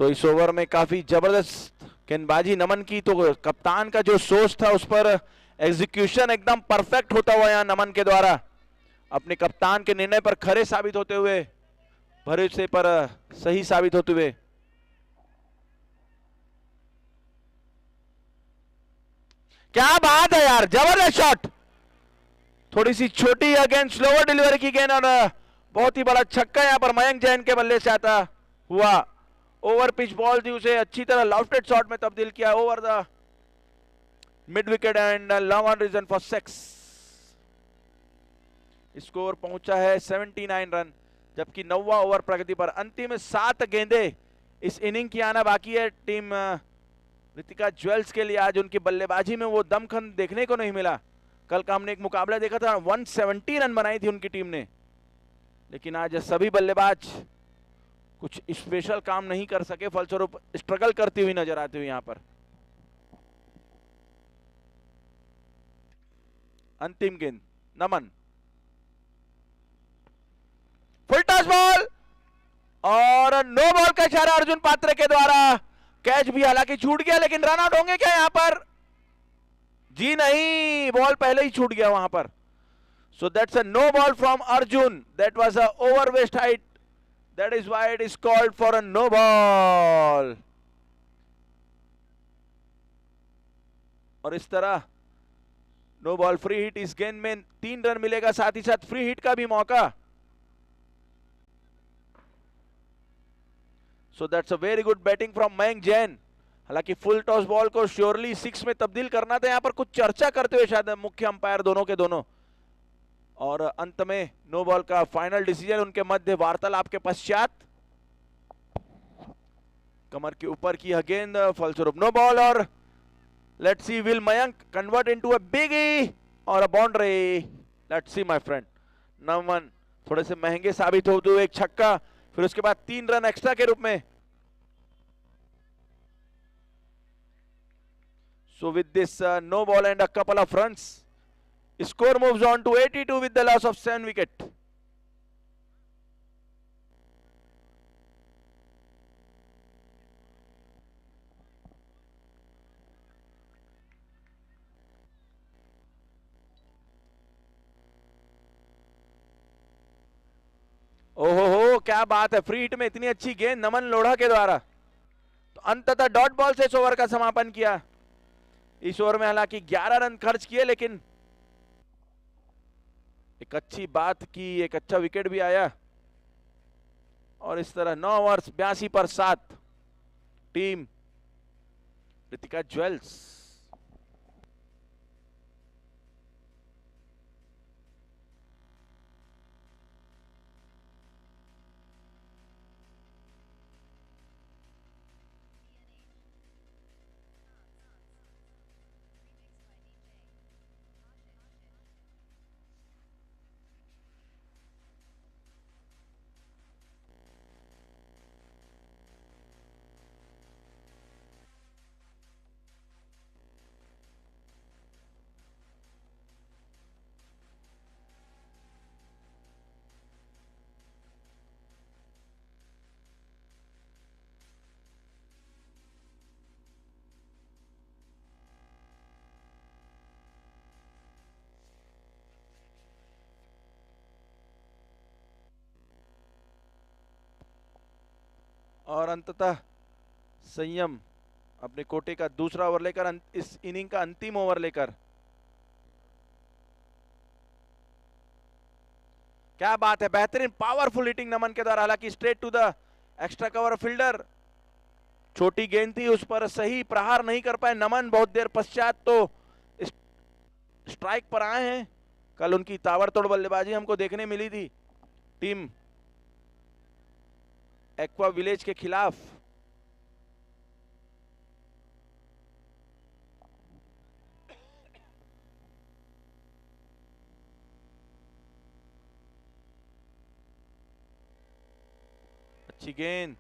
तो इस ओवर में काफी जबरदस्त गेंदबाजी नमन की, तो कप्तान का जो सोच था उस पर एग्जीक्यूशन एकदम परफेक्ट होता हुआ यहाँ नमन के द्वारा, अपने कप्तान के निर्णय पर खरे साबित होते हुए, भरोसे पर सही साबित होते हुए। क्या बात है यार, जबरदस्त शॉट, थोड़ी सी छोटी अगेन स्लोवर डिलीवरी की गेंद और बहुत ही बड़ा छक्का यहां पर मयंक जैन के बल्ले से आता हुआ। ओवर पिच बॉल थी, उसे अच्छी तरह लॉफ्टेड शॉट में तब्दील किया over the mid wicket and long on region for 6। Score पहुंचा है 79 रन, जबकि 9वां ओवर प्रगति पर। अंतिम 7 गेंदे इस इनिंग की आना बाकी है टीम रितिका ज्वेल्स के लिए। आज उनकी बल्लेबाजी में वो दमखम देखने को नहीं मिला। कल का हमने एक मुकाबला देखा था, 170 रन बनाई थी उनकी टीम ने, लेकिन आज सभी बल्लेबाज कुछ स्पेशल काम नहीं कर सके, फलस्वरूप स्ट्रगल करती हुई नजर आती हुई यहां पर। अंतिम गेंद नमन, फुल टॉस बॉल और नो बॉल का इशारा अर्जुन पात्रे के द्वारा। कैच भी हालांकि छूट गया, लेकिन रन आउट होंगे क्या यहां पर? जी नहीं, बॉल पहले ही छूट गया वहां पर। So that's a no ball from Arjun, that was a over waist height, that is why it is called for a no ball. और इस तरह नो बॉल फ्री हिट, इस गेंद में 3 रन मिलेगा, साथ ही साथ फ्री हिट का भी मौका। सो that's a very good batting from Mayank Jain. हालांकि फुल टॉस बॉल को श्योरली 6 में तब्दील करना था, यहां पर कुछ चर्चा करते हुए शायद मुख्य अंपायर दोनों के दोनों, और अंत में नो बॉल का फाइनल डिसीजन उनके मध्य वार्तालाप के पश्चात कमर के ऊपर की यह गेंद, फलस्वरूप नो बॉल। और let's see, will Mayank convert into a big or a boundary? Let's see my friend. Naman थोड़े से महंगे साबित होते हुए एक छक्का, फिर उसके बाद 3 रन एक्स्ट्रा के रूप में। So with this no ball and a couple of runs, score moves on to 82 with the loss of 7 wicket. ओहो हो, क्या बात है, फ्री हिट में इतनी अच्छी गेंद नमन लोढ़ा के द्वारा। तो अंततः डॉट बॉल से इस ओवर का समापन किया। इस ओवर में हालांकि 11 रन खर्च किए, लेकिन एक अच्छी बात की, एक अच्छा विकेट भी आया। और इस तरह 9 ओवर 82 पर 7 टीम रितिका ज्वेल्स। और अंततः संयम अपने कोटे का दूसरा ओवर लेकर, इस इनिंग का अंतिम ओवर लेकर। क्या बात है, बेहतरीन पावरफुल हिटिंग नमन के द्वारा। हालांकि straight to the extra cover fielder, छोटी गेंद थी, उस पर सही प्रहार नहीं कर पाए नमन। बहुत देर पश्चात तो स्ट्राइक पर आए हैं। कल उनकी ताबड़तोड़ बल्लेबाजी हमको देखने मिली थी टीम एक्वा विलेज के खिलाफ। अच्छी गेंद,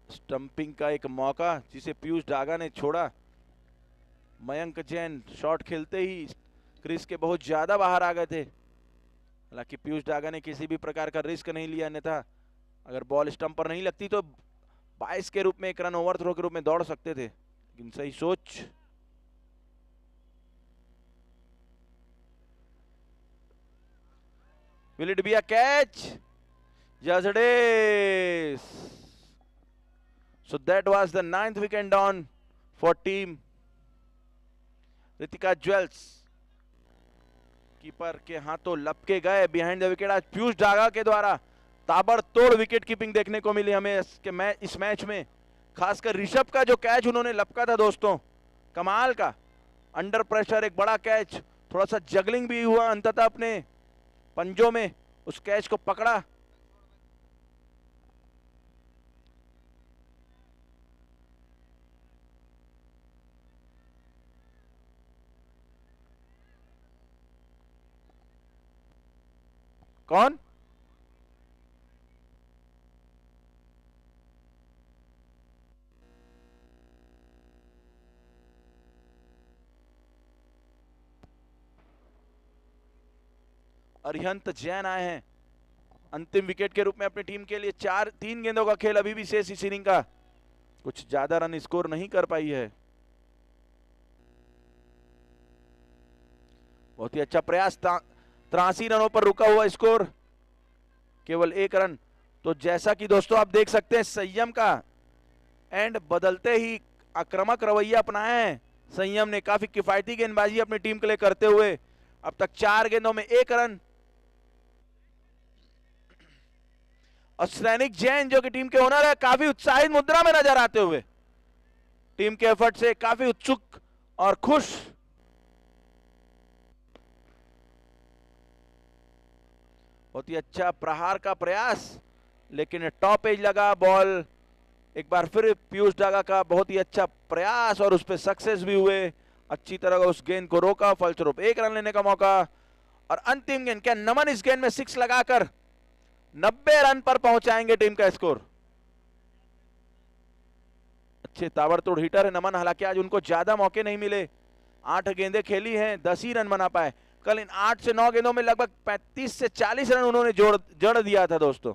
स्टंपिंग का एक मौका जिसे पीयूष डागा ने छोड़ा। मयंक जैन शॉट खेलते ही क्रीज के बहुत ज्यादा बाहर आ गए थे। हालांकि पीयूष डागा ने किसी भी प्रकार का रिस्क नहीं लिया, अन्यथा अगर बॉल स्टंप पर नहीं लगती तो 22 के रूप में एक रन ओवर थ्रो के रूप में दौड़ सकते थे, लेकिन सही सोच। Will it be a catch? Yes, it is. So that was the 9th wicket down for team Ritika Jewels. Keeper के हाथों लपके गए बिहाइंड द विकेट। आज पीयूष डागा के द्वारा ताबड़तोड़ विकेट कीपिंग देखने को मिली हमें इस मैच में। खासकर ऋषभ का जो कैच उन्होंने लपका था दोस्तों, कमाल का। अंडर प्रेशर एक बड़ा कैच, थोड़ा सा जगलिंग भी हुआ, अंततः अपने पंजों में उस कैच को पकड़ा। कौन? अरिहंत जैन आए हैं अंतिम विकेट के रूप में अपनी टीम के लिए। 3 गेंदों का खेल अभी भी शेष इस इनिंग का, कुछ ज्यादा रन स्कोर नहीं कर पाई है। बहुत ही अच्छा प्रयास, 83 रनों पर रुका हुआ स्कोर, केवल 1 रन। तो जैसा कि दोस्तों आप देख सकते हैं संयम का एंड बदलते ही आक्रामक रवैया अपनाया है संयम ने। काफी किफायती गेंदबाजी अपनी टीम के लिए करते हुए अब तक 4 गेंदों में 1 रन। और सैनिक जैन जो कि टीम के ओनर है, काफी उत्साहित मुद्रा में नजर आते हुए, टीम के एफर्ट से काफी उत्सुक और खुश। बहुत ही अच्छा प्रहार का प्रयास, लेकिन टॉप एज लगा बॉल। एक बार फिर पीयूष डागा का बहुत ही अच्छा प्रयास और उस पर सक्सेस भी हुए। अच्छी तरह उस गेंद को रोका, फलस्वरूप 1 रन लेने का मौका। और अंतिम गेंद, क्या नमन इस गेंद में 6 लगाकर 90 रन पर पहुंचाएंगे टीम का स्कोर। अच्छे ताबड़तोड़ हिटर है नमन, हालांकि आज उनको ज्यादा मौके नहीं मिले। 8 गेंदें खेली हैं, 10 ही रन बना पाए। कल इन 8 से 9 गेंदों में लगभग 35 से 40 रन उन्होंने जड़ दिया था दोस्तों,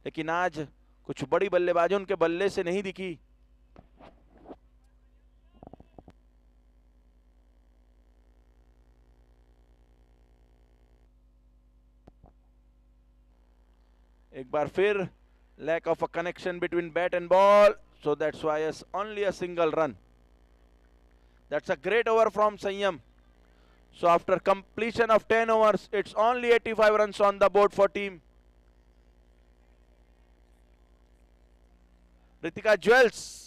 लेकिन आज कुछ बड़ी बल्लेबाजी उनके बल्ले से नहीं दिखी। एक बार फिर lack of a connection between bat and ball, so that's why it's only a single run. That's a great over from Sanyam. So after completion of 10 overs, it's only 85 runs on the board for team Ritika Jewels.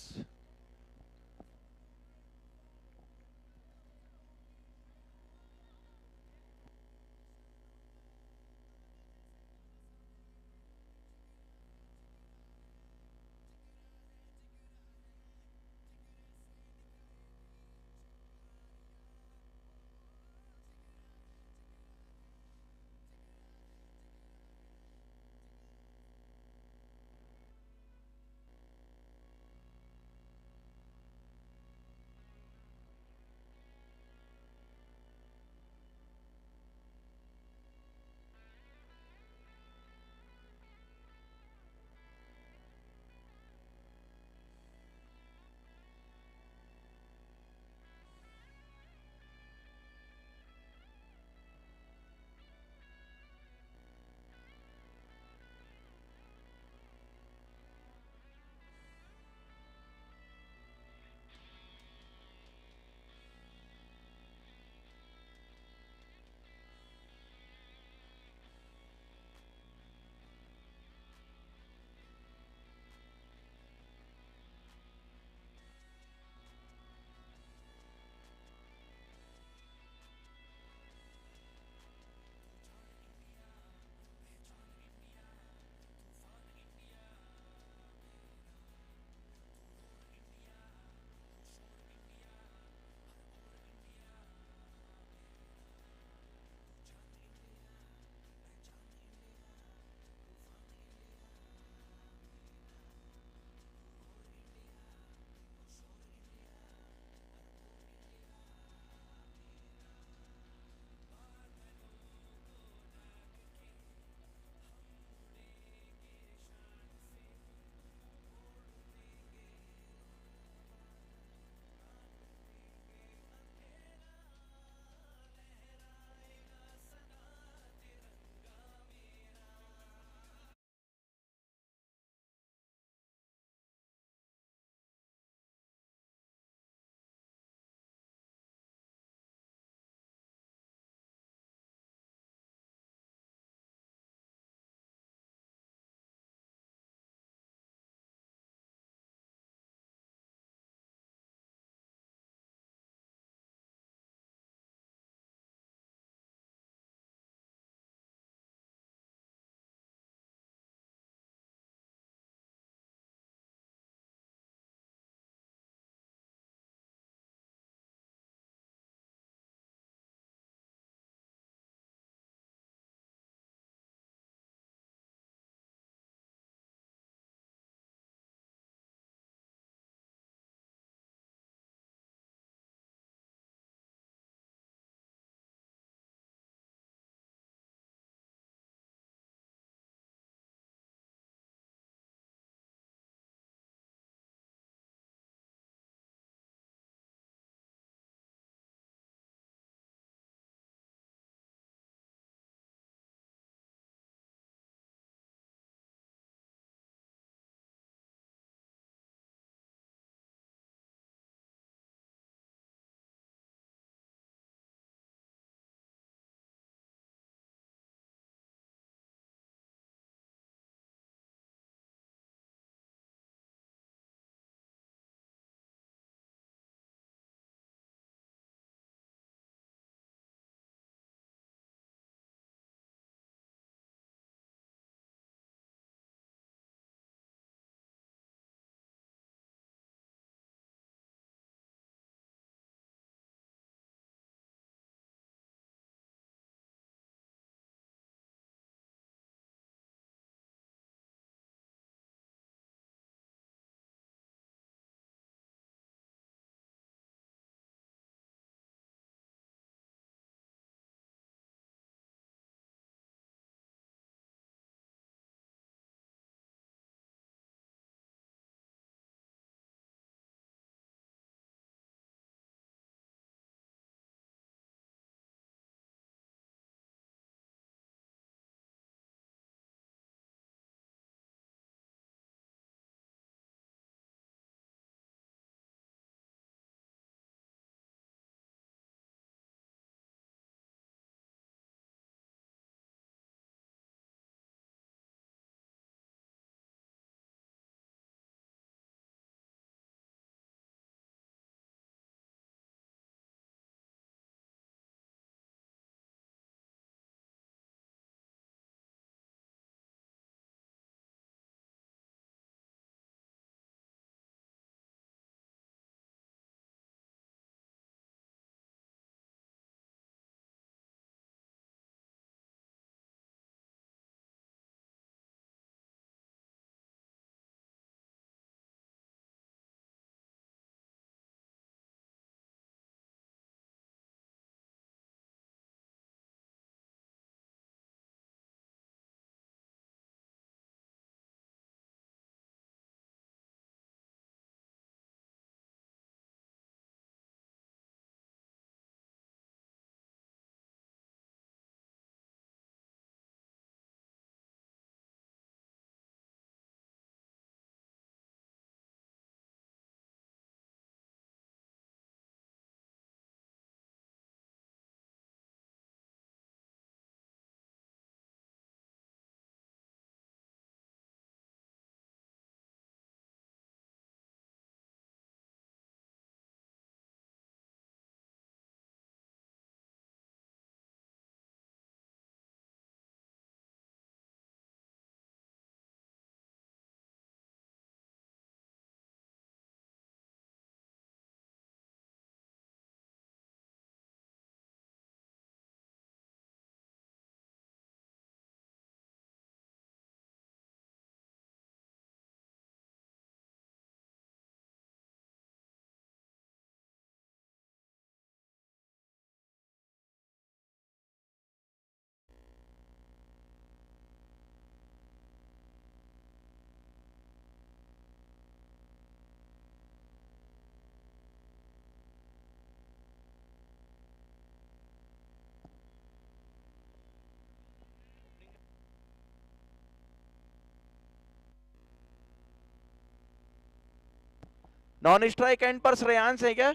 Non strike and पर श्रेयांश है क्या?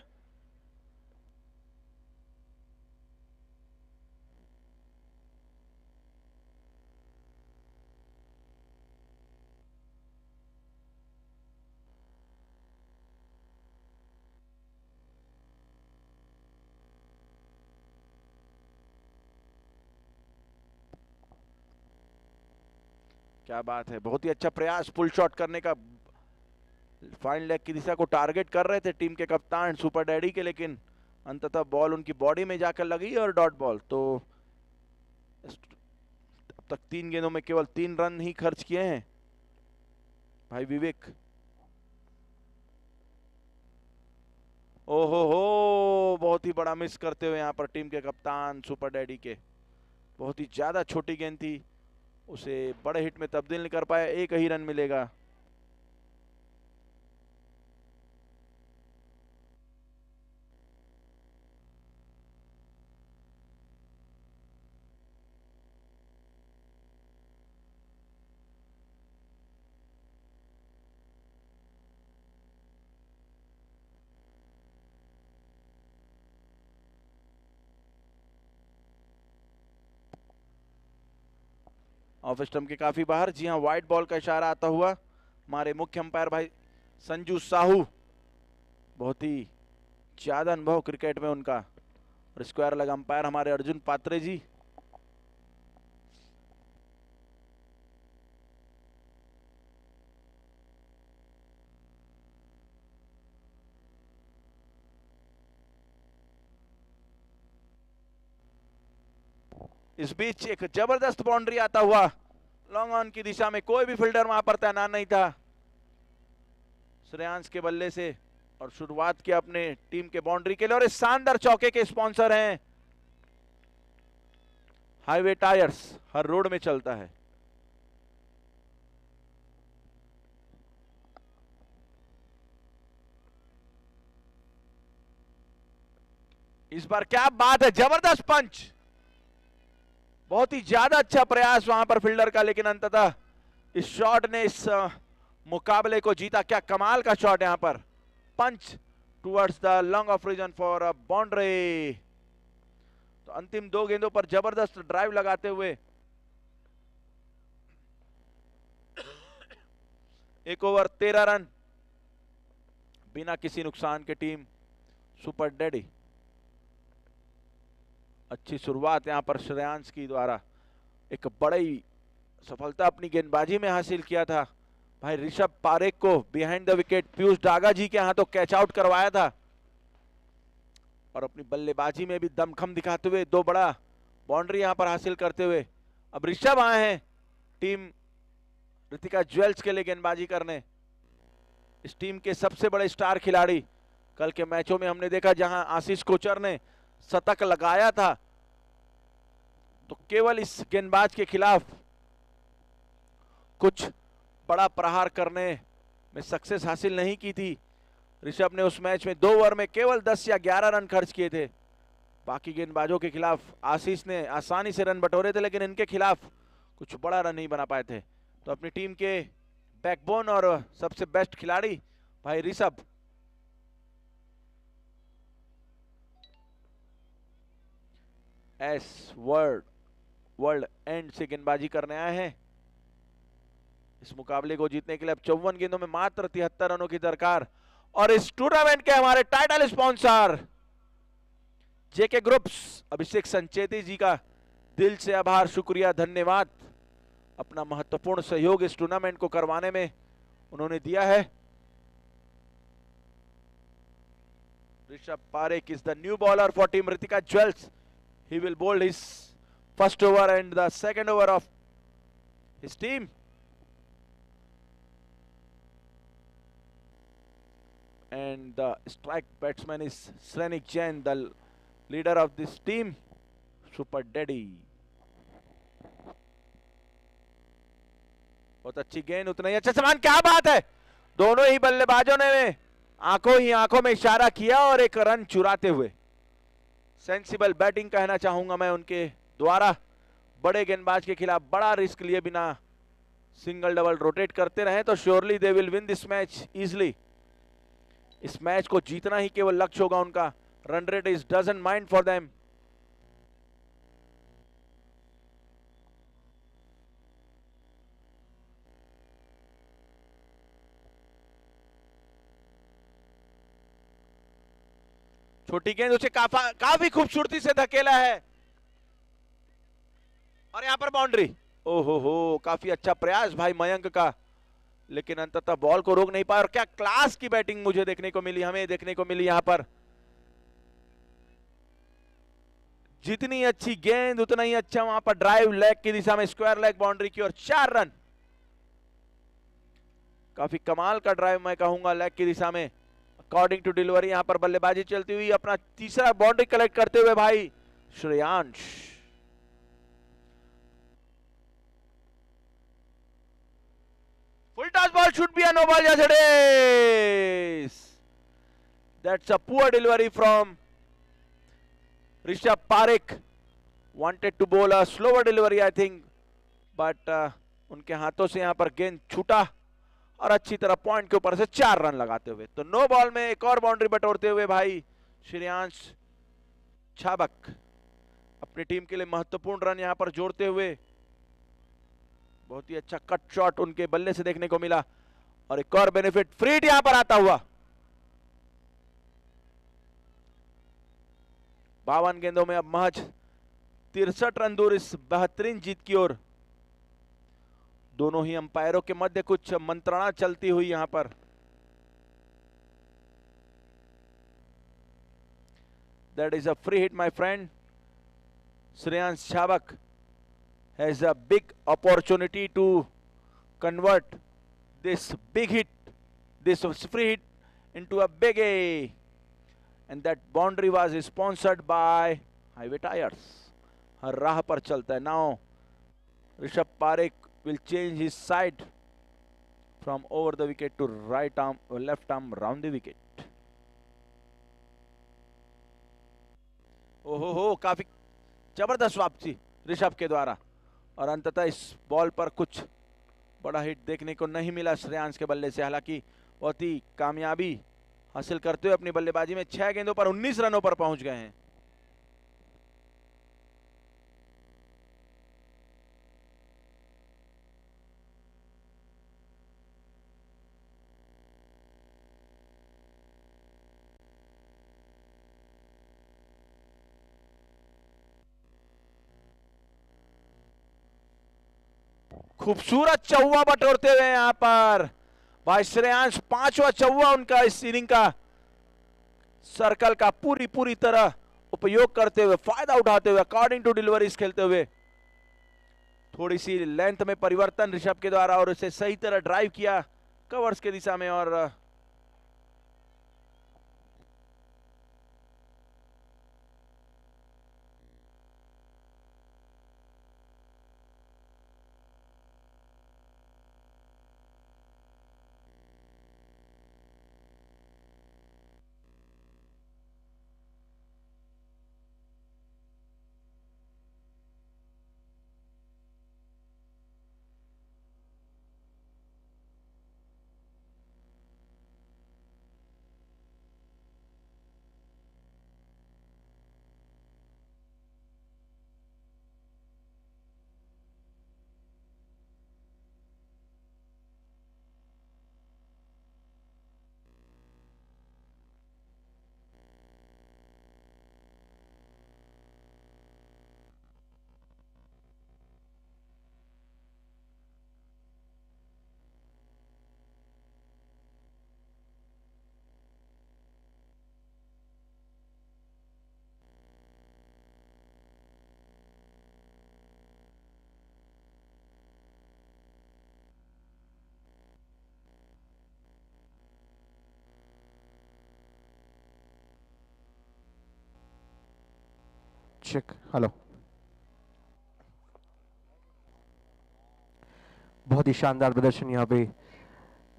क्या बात है, बहुत ही अच्छा प्रयास पुल शॉट करने का। फाइन लेग की दिशा को टारगेट कर रहे थे टीम के कप्तान सुपर डैडी के, लेकिन अंततः बॉल उनकी बॉडी में जाकर लगी और डॉट बॉल। तो अब तक 3 गेंदों में केवल 3 रन ही खर्च किए हैं भाई विवेक। ओहो हो, बहुत ही बड़ा मिस करते हुए यहाँ पर टीम के कप्तान सुपर डैडी के। बहुत ही ज्यादा छोटी गेंद थी, उसे बड़े हिट में तब्दील नहीं कर पाया, एक ही रन मिलेगा। ऑफ स्टंप के काफी बाहर, जी हाँ, व्हाइट बॉल का इशारा आता हुआ हमारे मुख्य अंपायर भाई संजू साहू। बहुत ही ज्यादा अनुभव क्रिकेट में उनका। और स्क्वायर लगा अंपायर हमारे अर्जुन पात्रे जी। इस बीच एक जबरदस्त बाउंड्री आता हुआ लॉन्ग ऑन की दिशा में, कोई भी फील्डर वहां पर तैनात नहीं था। श्रेयांश के बल्ले से और शुरुआत किया अपने टीम के बाउंड्री के लिए। और इस शानदार चौके के स्पॉन्सर हैं हाईवे टायर्स, हर रोड में चलता है। इस बार क्या बात है, जबरदस्त पंच, बहुत ही ज्यादा अच्छा प्रयास वहां पर फील्डर का, लेकिन अंततः इस शॉट ने इस मुकाबले को जीता। क्या कमाल का शॉट यहां पर, punch towards the long off region for a boundary. तो अंतिम 2 गेंदों पर जबरदस्त ड्राइव लगाते हुए 1 ओवर 13 रन बिना किसी नुकसान के टीम सुपर डैडी। अच्छी शुरुआत यहां पर श्रेयांश की द्वारा, एक बड़ी सफलता अपनी गेंदबाजी में हासिल किया था भाई ऋषभ पारेख को behind the wicket Piyush Daga ji के यहां तो कैच आउट करवाया था। और अपनी बल्लेबाजी में भी दमखम दिखाते हुए 2 बड़ा बाउंड्री यहां पर हासिल करते हुए अब ऋषभ आए हैं टीम ऋतिका ज्वेल्स के लिए गेंदबाजी करने। इस टीम के सबसे बड़े स्टार खिलाड़ी, कल के मैचों में हमने देखा जहां आशीष कोचर ने शतक लगाया था, तो केवल इस गेंदबाज के खिलाफ कुछ बड़ा प्रहार करने में सक्सेस हासिल नहीं की थी। ऋषभ ने उस मैच में 2 ओवर में केवल 10 या 11 रन खर्च किए थे। बाकी गेंदबाजों के खिलाफ आशीष ने आसानी से रन बटोरे थे, लेकिन इनके खिलाफ कुछ बड़ा रन नहीं बना पाए थे। तो अपनी टीम के बैकबोन और सबसे बेस्ट खिलाड़ी भाई ऋषभ एस वर्ल्ड एंड से गेंदबाजी करने आए हैं। इस मुकाबले को जीतने के लिए अब 54 गेंदों में मात्र 73 रनों की दरकार। और इस टूर्नामेंट के हमारे टाइटल स्पॉन्सर जेके ग्रुप्स, अभिषेक संचेती जी का दिल से आभार, शुक्रिया, धन्यवाद। अपना महत्वपूर्ण सहयोग इस टूर्नामेंट को करवाने में उन्होंने दिया है। Rishabh Parekh is the new bowler for team Ritika jewels. He will bowl his first over and the second over of his team. And the strike batsman is Srenik Jain, the leader of this team, Super Daddy. बहुत अच्छी गेंद, उतना ही अच्छा समान, क्या बात है, दोनों ही बल्लेबाजों ने आंखों में इशारा किया और एक रन चुराते हुए सेंसिबल बैटिंग कहना चाहूंगा मैं उनके द्वारा। बड़े गेंदबाज के खिलाफ बड़ा रिस्क लिए बिना सिंगल डबल रोटेट करते रहे तो surely they will win this match easily. इस मैच को जीतना ही केवल लक्ष्य होगा उनका। Run rate is doesn't mind for them. छोटी गेंद उसे काफी खूबसूरती से धकेला है और यहां पर बाउंड्री। ओहो हो, काफी अच्छा प्रयास भाई मयंक का, लेकिन अंततः बॉल को रोक नहीं पाया। और क्या क्लास की बैटिंग मुझे देखने को मिली, हमें देखने को मिली यहां पर। जितनी अच्छी गेंद उतना ही अच्छा वहां पर ड्राइव लेग की दिशा में, स्क्वायर लेग बाउंड्री की ओर 4 रन। काफी कमाल का ड्राइव मैं कहूंगा लेग की दिशा में। अकॉर्डिंग टू डिलीवरी यहां पर बल्लेबाजी चलती हुई, अपना तीसरा बाउंड्री कलेक्ट करते हुए भाई Shreyansh. Full toss ball should be a no ball, yes it is. That's a poor delivery from Rishabh Parekh. Wanted to bowl a slower delivery I think, but उनके हाथों से यहाँ पर गेंद छूटा और अच्छी तरह पॉइंट के ऊपर से 4 रन लगाते हुए, तो नो बॉल में एक और बाउंड्री बटोरते हुए भाई श्रेयांश छाबक अपनी टीम के लिए महत्वपूर्ण रन यहाँ पर जोड़ते हुए। बहुत ही अच्छा कट शॉट उनके बल्ले से देखने को मिला और एक और बेनिफिट फ्री हिट यहां पर आता हुआ। 52 गेंदों में अब महज 63 रन दूर इस बेहतरीन जीत की ओर। दोनों ही अंपायरों के मध्य कुछ मंत्रणा चलती हुई यहां पर। That is a free hit my friend. Shreyansh Chhabak has a big opportunity to convert this big hit, this free hit, into a big A, and that boundary was sponsored by Highway Tires. हर राह पर चलता है। Now Rishabh Parekh will change his side from over the wicket to right arm or left arm round the wicket. ओहो हो, काफी जबरदस्त वापसी ऋषभ के द्वारा और अंततः इस बॉल पर कुछ बड़ा हिट देखने को नहीं मिला श्रेयांश के बल्ले से। हालांकि बहुत ही कामयाबी हासिल करते हुए अपनी बल्लेबाजी में 6 गेंदों पर 19 रनों पर पहुंच गए हैं। खूबसूरत चौवा बटोरते हुए यहां पर भाई श्रेयांश, 5वां चौवा उनका इस इनिंग का, सर्कल का पूरी तरह उपयोग करते हुए, फायदा उठाते हुए, अकॉर्डिंग टू डिलीवरीज खेलते हुए। थोड़ी सी लेंथ में परिवर्तन ऋषभ के द्वारा और उसे सही तरह ड्राइव किया कवर्स के दिशा में और चेक। हेलो। बहुत ही शानदार प्रदर्शन यहाँ पे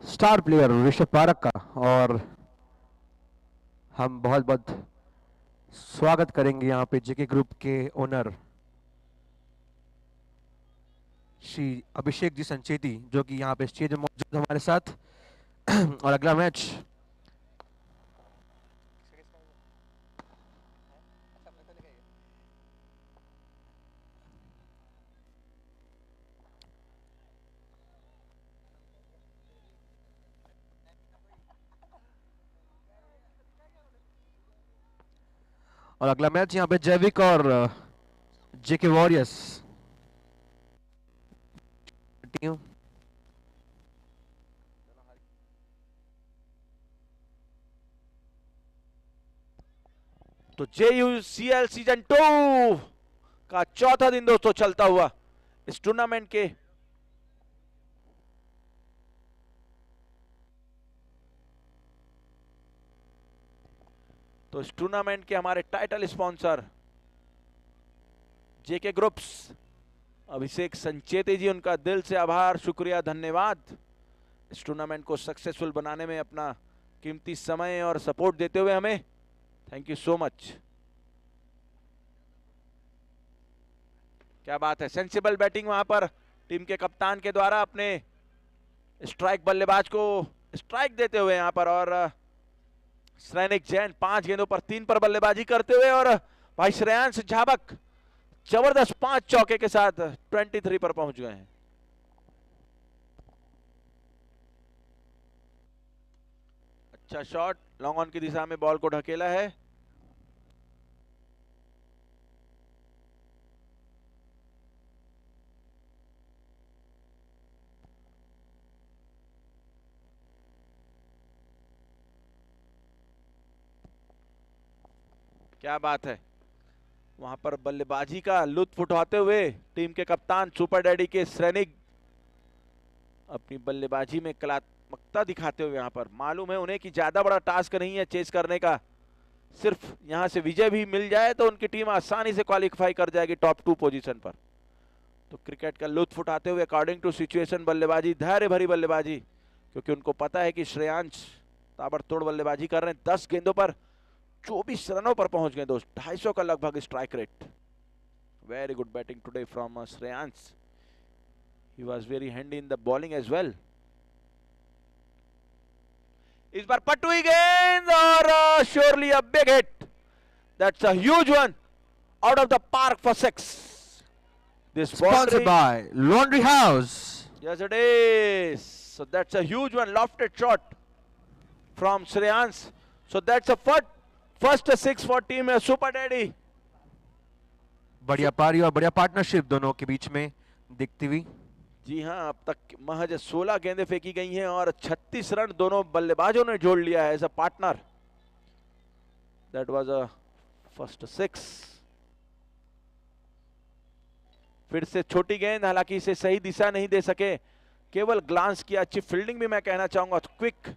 स्टार प्लेयर ऋषभ पारक का, और हम बहुत बहुत स्वागत करेंगे यहाँ पे जेके ग्रुप के ओनर श्री अभिषेक जी संचेती, जो कि यहाँ पे स्टेज में मौजूद हमारे साथ। और अगला मैच और अगला मैच यहाँ पे जैविक और जेके वॉरियर्स टीम। तो JUCL सीजन 2 का चौथा दिन दोस्तों चलता हुआ इस टूर्नामेंट के तो इस टूर्नामेंट के हमारे टाइटल स्पॉन्सर जेके ग्रुप्स, अभिषेक संचेती जी, उनका दिल से आभार, शुक्रिया, धन्यवाद। इस टूर्नामेंट को सक्सेसफुल बनाने में अपना कीमती समय और सपोर्ट देते हुए हमें थैंक यू सो मच। क्या बात है, सेंसिबल बैटिंग वहां पर टीम के कप्तान के द्वारा अपने स्ट्राइक बल्लेबाज को स्ट्राइक देते हुए यहां पर, और श्रेनिक जैन 5 गेंदों पर 3 पर बल्लेबाजी करते हुए, और भाई श्रेयांश झाबक जबरदस्त 5 चौके के साथ 23 पर पहुंच गए हैं। अच्छा शॉट, लॉन्ग ऑन की दिशा में बॉल को ढकेला है। क्या बात है, वहां पर बल्लेबाजी का लुत्फ उठाते हुए टीम के कप्तान सुपर डैडी के श्रेनिक अपनी बल्लेबाजी में कलात्मकता दिखाते हुए, यहां पर मालूम है उन्हें कि ज्यादा बड़ा टास्क नहीं है चेस करने का, सिर्फ यहां से विजय भी मिल जाए तो उनकी टीम आसानी से क्वालिफाई कर जाएगी टॉप 2 पोजीशन पर। तो क्रिकेट का लुत्फ उठाते हुए अकॉर्डिंग टू सिचुएशन बल्लेबाजी, धैर्य भरी बल्लेबाजी, क्योंकि उनको पता है कि श्रेयांश ताबड़तोड़ बल्लेबाजी कर रहे हैं। 10 गेंदों पर 24 रनों पर पहुंच गए दोस्त, 250 का लगभग strike rate. Very good batting today from Shreyansh, he was very handy in the bowling as well. इस बार पट हुई गेंद और surely a big hit, that's a huge one out of the park for 6। This Sponsored by Laundry House. yes it is, so that's a huge one, lofted shot from Shreyansh, so that's a first 6 for team Super Daddy. बढ़िया पारी और बढ़िया partnership दोनों के बीच में दिखती हुई। जी हां, अब तक महज 16 गेंदें फेंकी गई हैं और 36 रन दोनों बल्लेबाजों ने जोड़ लिया है as a partner. That was a first 6। फिर से छोटी गेंद, हालांकि इसे सही दिशा नहीं दे सके, केवल ग्लांस किया। अच्छी फील्डिंग भी मैं कहना चाहूंगा, quick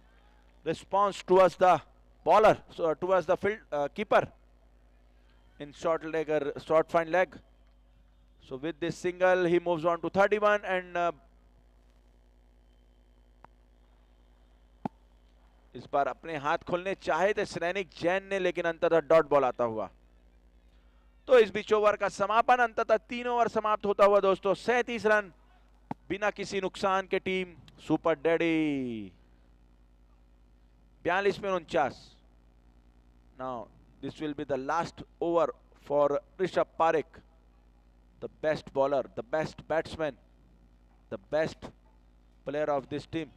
response towards the bowler, towards the field keeper in short fine leg. So with this single he moves on to 31 and इस बार अपने हाथ खोलने चाहे थे श्रेनिक जैन ने, लेकिन अंततः डॉट बॉल आता हुआ। तो इस बीच ओवर का समापन, अंततः 3 ओवर समाप्त होता हुआ दोस्तों 37 रन बिना किसी नुकसान के टीम सुपर डैडी 42 में 49। Now this will be the last over for Rishabh Parekh, the best bowler, the best batsman, the best player of this team.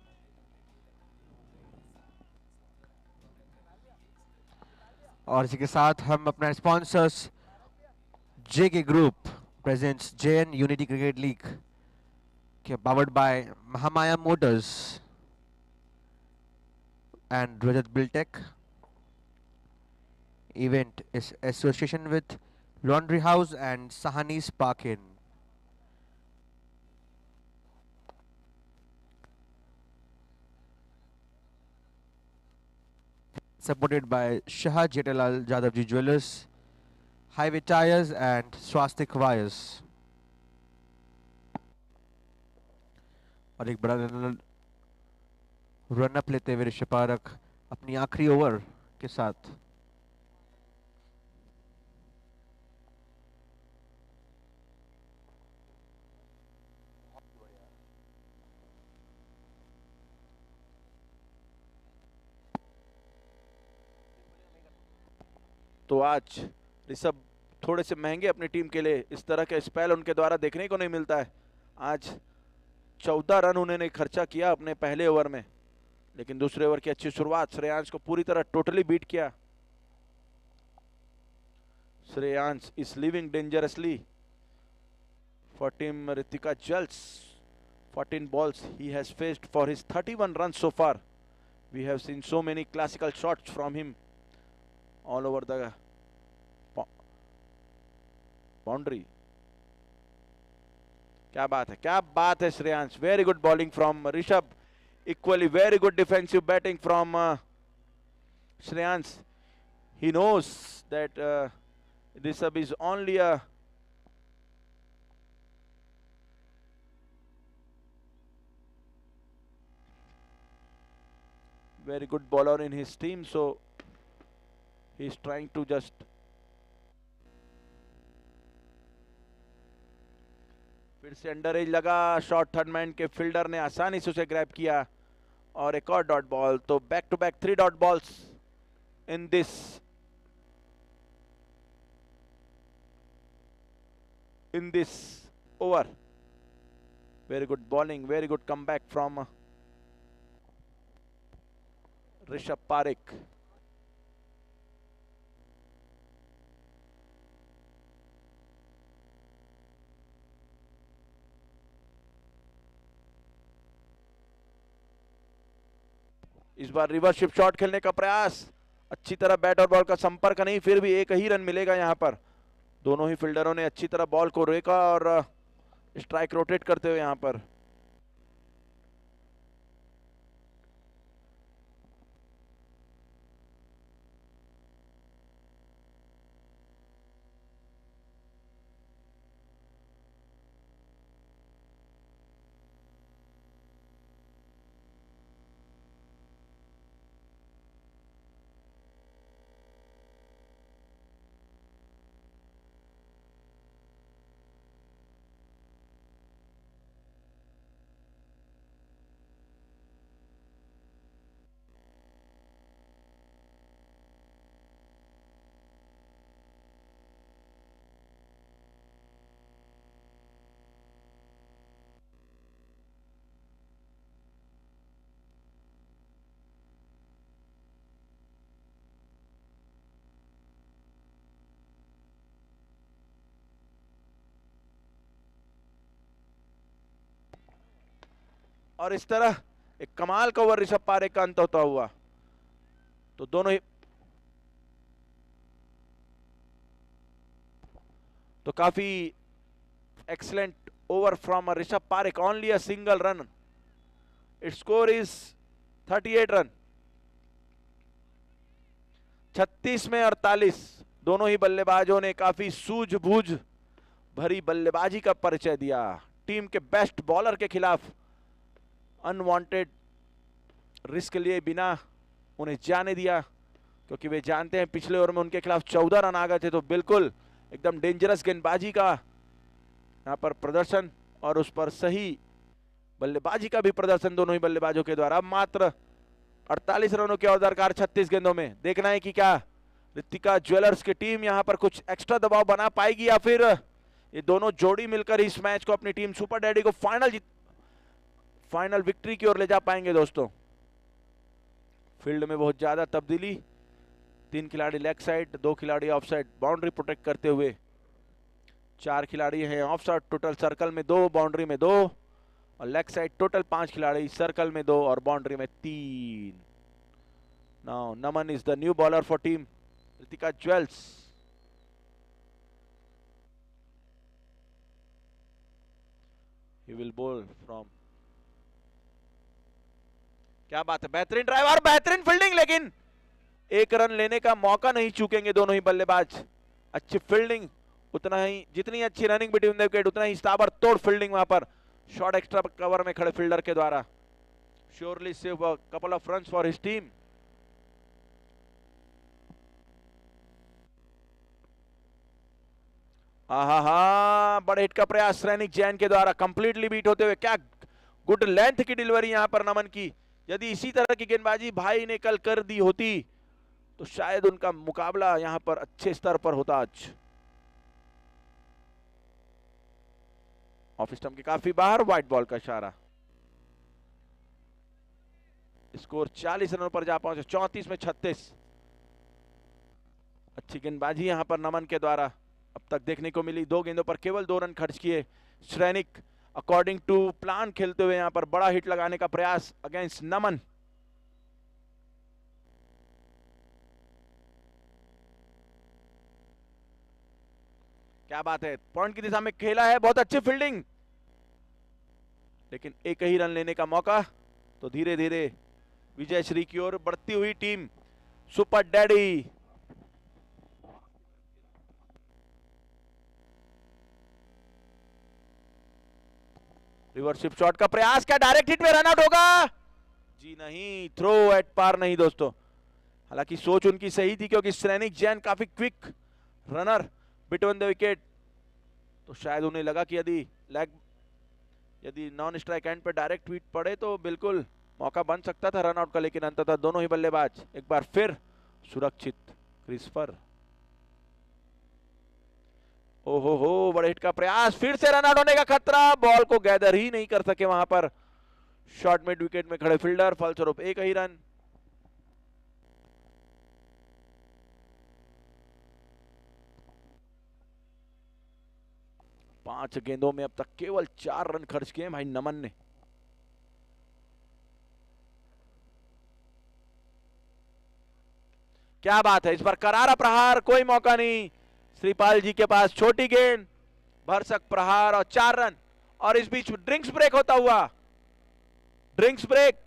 और इसी के साथ हम अपना sponsors JK group presents JN unity cricket league के powered by Mahamaya motors and Rajat Biltech event is association with Laundry House and Sahani's Park Inn. Supported by Shah Jetalal Jadavji Jewelers, Highway Tires and Swastik Wires. और एक बड़ा run up लेते हुए Rishabh park अपनी आखिरी over के साथ। तो आज ऋषभ थोड़े से महंगे अपनी टीम के लिए, इस तरह का स्पेल उनके द्वारा देखने को नहीं मिलता है। आज 14 रन उन्होंने खर्चा किया अपने पहले ओवर में, लेकिन दूसरे ओवर की अच्छी शुरुआत, श्रेयांश को पूरी तरह टोटली बीट किया। Shreyans is leaving dangerously for team Ritika Jewels. 14 balls he has faced for his 31 runs so far. We have seen so many classical shots from him all over the boundary. क्या बात है Shreyansh. Very good bowling from Rishabh. Equally very good defensive batting from Shreyans. He knows that Rishabh is only a very good bowler in his team, so he is trying to just फिर से under edge लगा shot. Third man के fielder ने आसानी से उसे grab किया और एक और डॉट बॉल. तो back to back 3 dot balls in this over. Very good bowling, very good comeback from Rishabh Parekh. इस बार रिवर्स शिफ्ट शॉट खेलने का प्रयास. अच्छी तरह बैट और बॉल का संपर्क नहीं, फिर भी एक ही रन मिलेगा यहां पर. दोनों ही फील्डरों ने अच्छी तरह बॉल को रोका और स्ट्राइक रोटेट करते हुए यहां पर और इस तरह एक कमाल का ओवर ऋषभ पारेख का अंत होता हुआ. तो दोनों ही तो काफी excellent over from Rishabh Parekh. Only a single run. It's score is 38 run. 36 में 48. दोनों ही बल्लेबाजों ने काफी सूझबूझ भरी बल्लेबाजी का परिचय दिया. टीम के बेस्ट बॉलर के खिलाफ अनवांटेड रिस्क लिए बिना उन्हें जाने दिया, क्योंकि वे जानते हैं पिछले ओवर में उनके खिलाफ 14 रन आ गए थे. तो बिल्कुल एकदम डेंजरस गेंदबाजी का यहां पर प्रदर्शन और उस पर सही बल्लेबाजी का भी प्रदर्शन दोनों ही बल्लेबाजों के द्वारा. मात्र 48 रनों की और दरकार 36 गेंदों में. देखना है कि क्या रितिका ज्वेलर्स की टीम यहां पर कुछ एक्स्ट्रा दबाव बना पाएगी या फिर ये दोनों जोड़ी मिलकर इस मैच को अपनी टीम सुपर डैडी को फाइनल विक्ट्री की ओर ले जा पाएंगे. दोस्तों फील्ड में बहुत ज्यादा तब्दीली. 3 खिलाड़ी लेग साइड, 2 खिलाड़ी ऑफ साइड बाउंड्री प्रोटेक्ट करते हुए. 4 खिलाड़ी हैं ऑफ साइड. टोटल सर्कल में 2, बाउंड्री में 2 और लेग साइड टोटल 5 खिलाड़ी. सर्कल में 2 और बाउंड्री में 3. Now Naman is the new bowler for team Ritika jewels. He will ball from. क्या बात है, बेहतरीन ड्राइव और बेहतरीन फील्डिंग, लेकिन एक रन लेने का मौका नहीं चूकेंगे दोनों ही बल्लेबाज. अच्छी फील्डिंग, उतना ही जितनी अच्छी रनिंग बिटवीन द विकेट उतना ही ताबड़तोड़ फील्डिंग वहां पर शॉर्ट एक्स्ट्रा कवर में खड़े फील्डर के द्वारा. Surely save a couple of runs for his team. आहा, बड़े हिट का प्रयास सैनिक जैन के द्वारा कंप्लीटली बीट होते हुए. क्या गुड लेंथ की डिलीवरी यहां पर नमन की. यदि इसी तरह की गेंदबाजी भाई ने कल कर दी होती तो शायद उनका मुकाबला यहां पर अच्छे स्तर पर होता आज. ऑफ स्टंप के काफी बाहर, व्हाइट बॉल का इशारा. स्कोर 40 रनों पर जा पहुंचे. 34 में 36. अच्छी गेंदबाजी यहां पर नमन के द्वारा अब तक देखने को मिली। 2 गेंदों पर केवल 2 रन खर्च किए श्रेनिक। अकॉर्डिंग टू प्लान खेलते हुए यहां पर बड़ा हिट लगाने का प्रयास अगेंस्ट नमन। क्या बात है, पॉइंट की दिशा में खेला है, बहुत अच्छी फील्डिंग, लेकिन एक ही रन लेने का मौका। तो धीरे धीरे विजय श्री की ओर बढ़ती हुई टीम सुपर डैडी। रिवर्सिप शॉट का प्रयास, क्या डायरेक्ट हिट में रन आउट होगा? जी नहीं, थ्रो एट पार नहीं दोस्तों। हालांकि सोच उनकी सही थी क्योंकि श्रेनिक जैन काफी quick runner between the wicket, तो शायद उन्हें लगा कि यदि नॉन स्ट्राइक एंड पे डायरेक्ट हिट पड़े तो बिल्कुल मौका बन सकता था रन आउट का, लेकिन अंततः दोनों ही बल्लेबाज एक बार फिर सुरक्षित क्रीज पर। ओहो हो, बड़े हिट का प्रयास, फिर से रन आउट होने का खतरा, बॉल को गैदर ही नहीं कर सके वहां पर शॉर्ट मिड विकेट में खड़े फील्डर, फलस्वरूप एक ही रन। पांच गेंदों में अब तक केवल 4 रन खर्च किए भाई नमन ने। क्या बात है, इस बार करारा प्रहार, कोई मौका नहीं श्रीपाल जी के पास। छोटी गेंद, भरसक प्रहार और 4 रन। और इस बीच ड्रिंक्स ब्रेक होता हुआ, drinks break.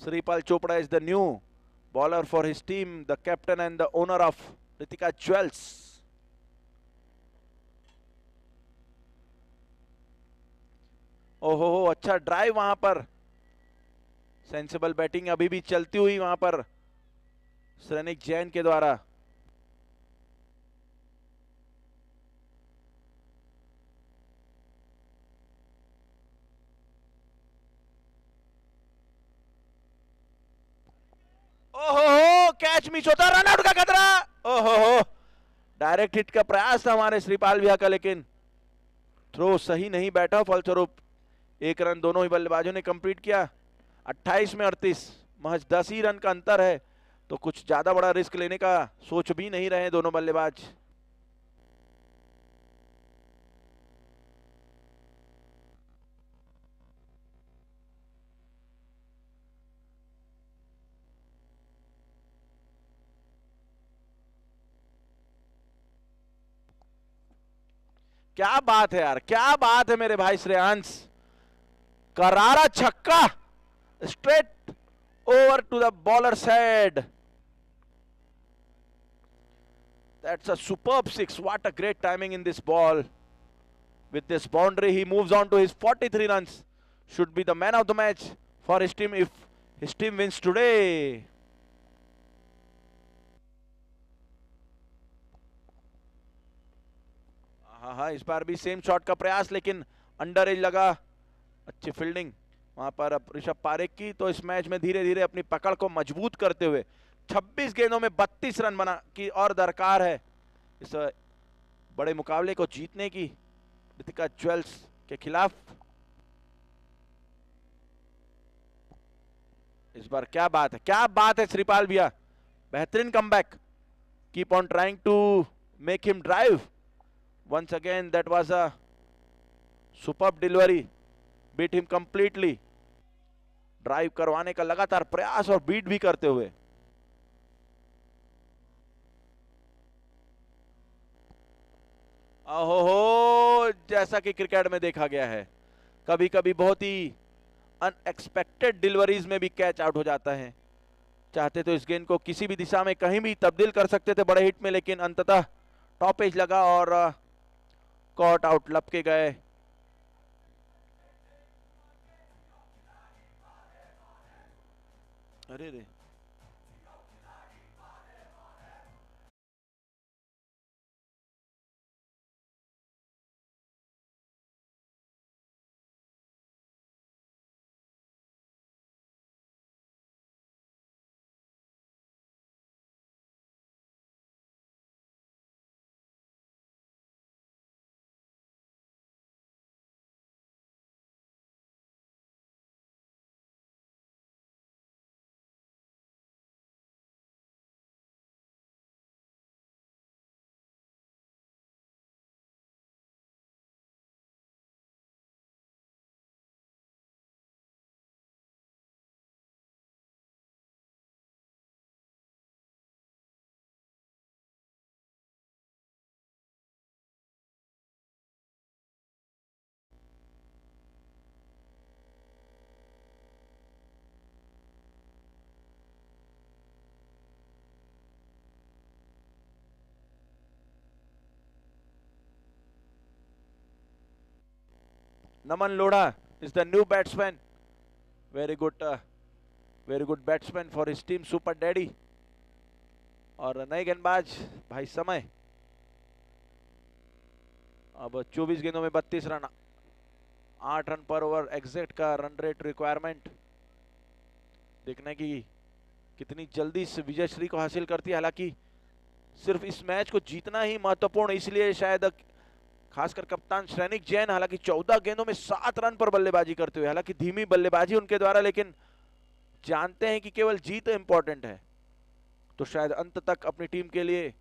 Sripal Chopra is the new bowler for his team, the captain and the owner of Ritika Jewels. ओहो, अच्छा ड्राइव वहां पर, सेंसिबल बैटिंग अभी भी चलती हुई वहां पर श्रेनिक जैन के द्वारा। ओहो, कैच मिस होता, रन आउट का खतरा। ओहो, डायरेक्ट हिट का प्रयास था हमारे श्रीपाल भैया का, लेकिन थ्रो सही नहीं बैठा, फलस्वरूप एक रन दोनों ही बल्लेबाजों ने कंप्लीट किया। 28 में 38, महज 10 ही रन का अंतर है, तो कुछ ज्यादा बड़ा रिस्क लेने का सोच भी नहीं रहे दोनों बल्लेबाज। क्या बात है यार, क्या बात है मेरे भाई श्रेयांश, करारा छक्का, straight over to the bowler's head. That's a superb six. What a great timing in this ball. With this boundary, he moves on to his 43 runs. Should be the man of the match for his team if his team wins today. हाँ, इस बार भी same shot का प्रयास, लेकिन under edge लगा। अच्छी fielding वहां पर अब ऋषभ पारेख की, तो इस मैच में धीरे धीरे अपनी पकड़ को मजबूत करते हुए 26 गेंदों में 32 रन बना की और दरकार है इस बड़े मुकाबले को जीतने की रितिका ज्वेल्स के खिलाफ। इस बार क्या बात है, क्या बात है श्रीपाल भैया, बेहतरीन comeback. Keep on trying to make him drive once again. That was a superb delivery, beat him completely. Drive करवाने का लगातार प्रयास और बीट भी करते हुए। ओहो, जैसा कि क्रिकेट में देखा गया है, कभी कभी बहुत ही अनएक्सपेक्टेड डिलीवरीज में भी कैच आउट हो जाता है। चाहते तो इस गेंद को किसी भी दिशा में कहीं भी तब्दील कर सकते थे बड़े हिट में, लेकिन अंततः टॉप एज लगा और कॉट आउट, लपके गए। अरे रे, Naman Lodha is the new batsman. Very good batsman for his team, Super Daddy. और नए गेंदबाज भाई समय, अब 24 गेंदों में 32 रन, 8 रन पर ओवर एग्जैक्ट का रन रेट रिक्वायरमेंट। देखने की कितनी जल्दी इस विजय श्री को हासिल करती है। हालांकि सिर्फ इस मैच को जीतना ही महत्वपूर्ण, इसलिए शायद खासकर कप्तान श्रेनिक जैन, हालांकि 14 गेंदों में 7 रन पर बल्लेबाजी करते हुए, हालांकि धीमी बल्लेबाजी उनके द्वारा, लेकिन जानते हैं कि केवल जीत इंपॉर्टेंट है, तो शायद अंत तक अपनी टीम के लिए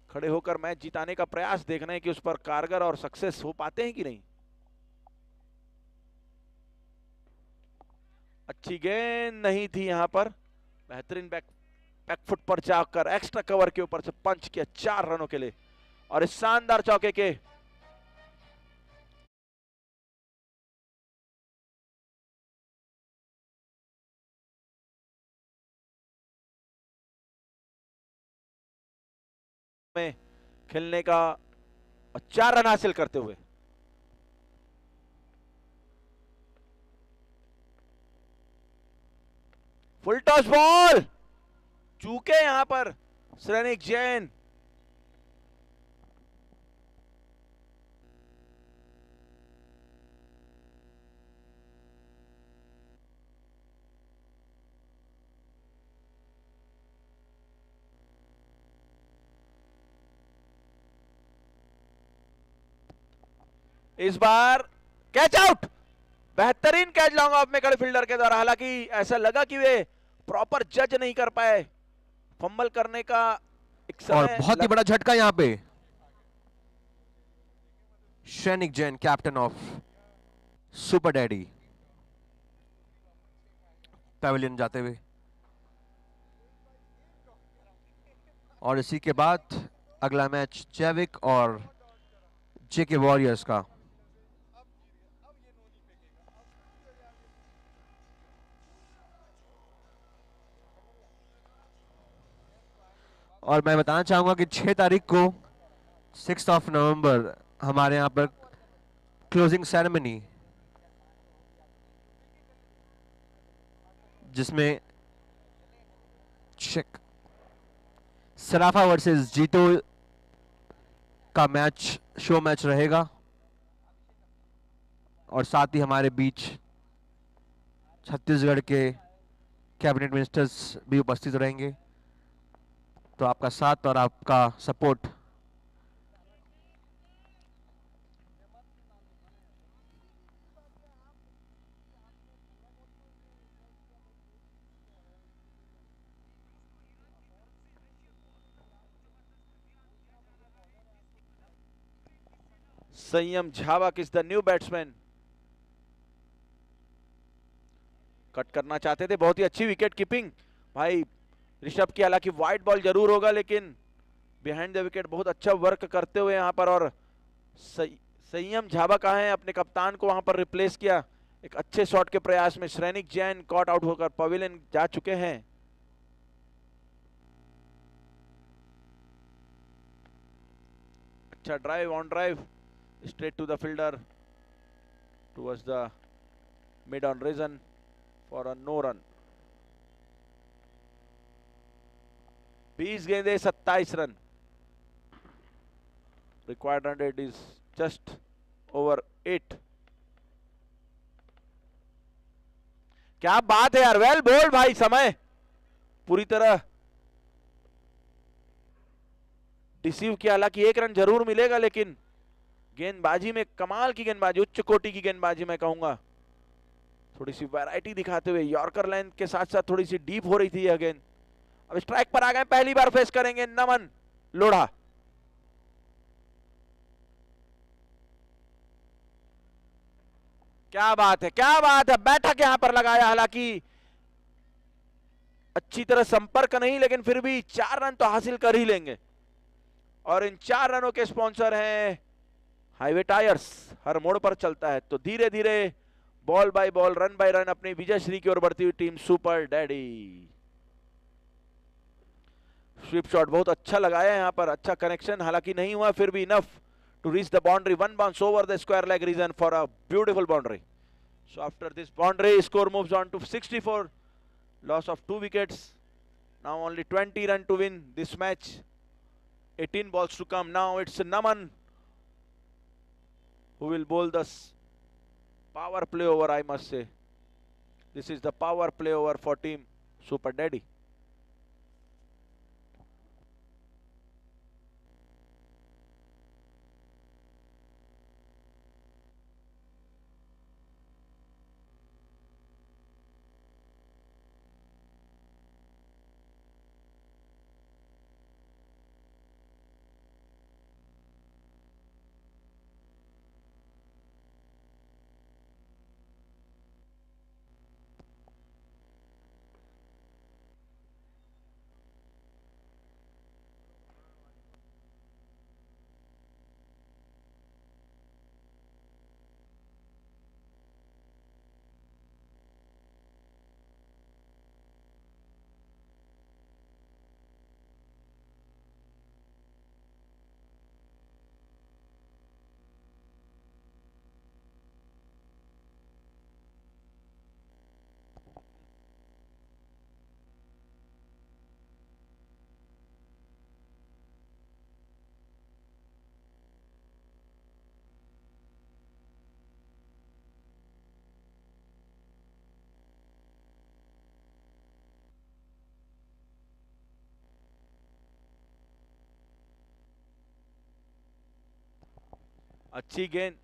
खड़े होकर मैच जिताने का प्रयास देखना है कि उस पर कारगर और सक्सेस हो पाते हैं कि नहीं। अच्छी गेंद नहीं थी यहां पर, बेहतरीन बैकफुट पर जाकर एक्स्ट्रा कवर के ऊपर से पंच किया 4 रनों के लिए, और इस शानदार चौके के में खेलने का और 4 रन हासिल करते हुए। फुल टॉस बॉल, चूके यहां पर श्रेनिक जैन। इस बार कैच आउट, बेहतरीन कैच लॉन्ग ऑफ में खड़े फील्डर के द्वारा। हालांकि ऐसा लगा कि वे प्रॉपर जज नहीं कर पाए, फंबल करने का एक और समय बहुत ही बड़ा झटका यहाँ पे। Shrenik Jain, captain of super daddy, pavilion जाते हुए। और इसी के बाद अगला मैच जैविक और जेके वॉरियर्स का। और मैं बताना चाहूंगा कि 6 तारीख को 6 ऑफ नवंबर हमारे यहाँ पर क्लोजिंग सेरेमनी, जिसमें चेक सराफा वर्सेस जीतो का मैच, शो मैच रहेगा। और साथ ही हमारे बीच छत्तीसगढ़ के कैबिनेट मिनिस्टर्स भी उपस्थित रहेंगे। तो आपका साथ और आपका support Sanyam Jhavak is the new batsman. Cut करना चाहते थे, बहुत ही अच्छी विकेट कीपिंग भाई ऋषभ की। हालांकि वाइड बॉल जरूर होगा, लेकिन बिहाइंड द विकेट बहुत अच्छा वर्क करते हुए यहां पर। और संयम झावक आए, अपने कप्तान को वहां पर रिप्लेस किया एक अच्छे शॉट के प्रयास में। श्रेनिक जैन कॉट आउट होकर पवेलियन जा चुके हैं। अच्छा drive, on drive, straight to the fielder towards the mid on reason for a no run। 20 गेंदे 27 run, required run rate is just over 8। क्या बात है यार, वेल बोल्ड भाई। समय पूरी तरह डिसीव किया। हालांकि 1 रन जरूर मिलेगा, लेकिन गेंदबाजी में कमाल की गेंदबाजी, उच्च कोटि की गेंदबाजी मैं कहूंगा। थोड़ी सी वैरायटी दिखाते हुए, यॉर्कर लाइन के साथ साथ थोड़ी सी डीप हो रही थी यह गेंद। अब स्ट्राइक पर आ गए, पहली बार फेस करेंगे नमन लोढ़ा। क्या बात है, क्या बात है, बैठक यहां पर लगाया। हालांकि अच्छी तरह संपर्क नहीं, लेकिन फिर भी 4 रन तो हासिल कर ही लेंगे। और इन 4 रनों के स्पॉन्सर हैं हाईवे टायर्स। हर मोड़ पर चलता है। तो धीरे धीरे ball by ball, run by run अपनी विजय श्री की ओर बढ़ती हुई team super daddy. Sweep shot बहुत अच्छा लगाया यहां पर, अच्छा कनेक्शन हालांकि नहीं हुआ, फिर भी enough to reach the boundary. 1 bounce over the square leg region for a beautiful boundary. So after this boundary score moves on to 64, loss of 2 wickets. Now only 20 run to win this match, 18 balls to come. Now it's Naman who will bowl the power play over, I must say. This is the power play over for team Super Daddy. अच्छी गेंद।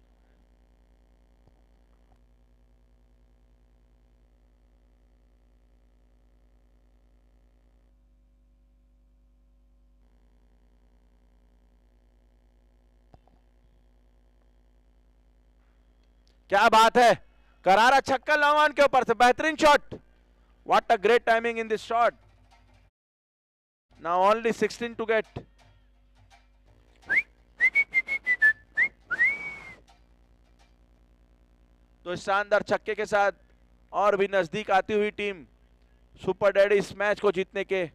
क्या बात है, करारा छक्का long on के ऊपर से, बेहतरीन shot. What a great timing in this shot. Now only 16 to get. तो शानदार छक्के के साथ और भी नजदीक आती हुई टीम सुपर डैडी इस मैच को जीतने के।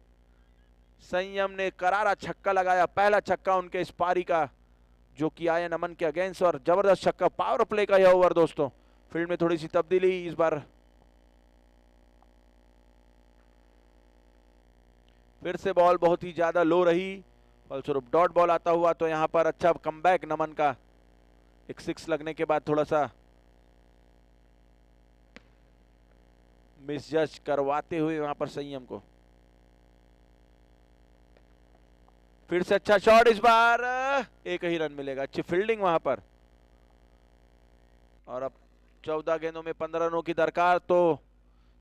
संयम ने करारा छक्का लगाया, पहला छक्का उनके इस पारी का, जो कि आया नमन के अगेंस्ट, और जबरदस्त छक्का। पावर प्ले का यह ओवर दोस्तों। फील्ड में थोड़ी सी तब्दीली इस बार, फिर से बॉल बहुत ही ज्यादा लो रही, फलस्वरूप डॉट बॉल आता हुआ। तो यहां पर अच्छा कमबैक नमन का, एक 6 लगने के बाद थोड़ा सा मिसजज करवाते हुए वहां पर संयम को। फिर से अच्छा शॉट, इस बार एक ही रन मिलेगा। अच्छी फील्डिंग वहां पर। और अब 14 गेंदों में 15 रनों की दरकार, तो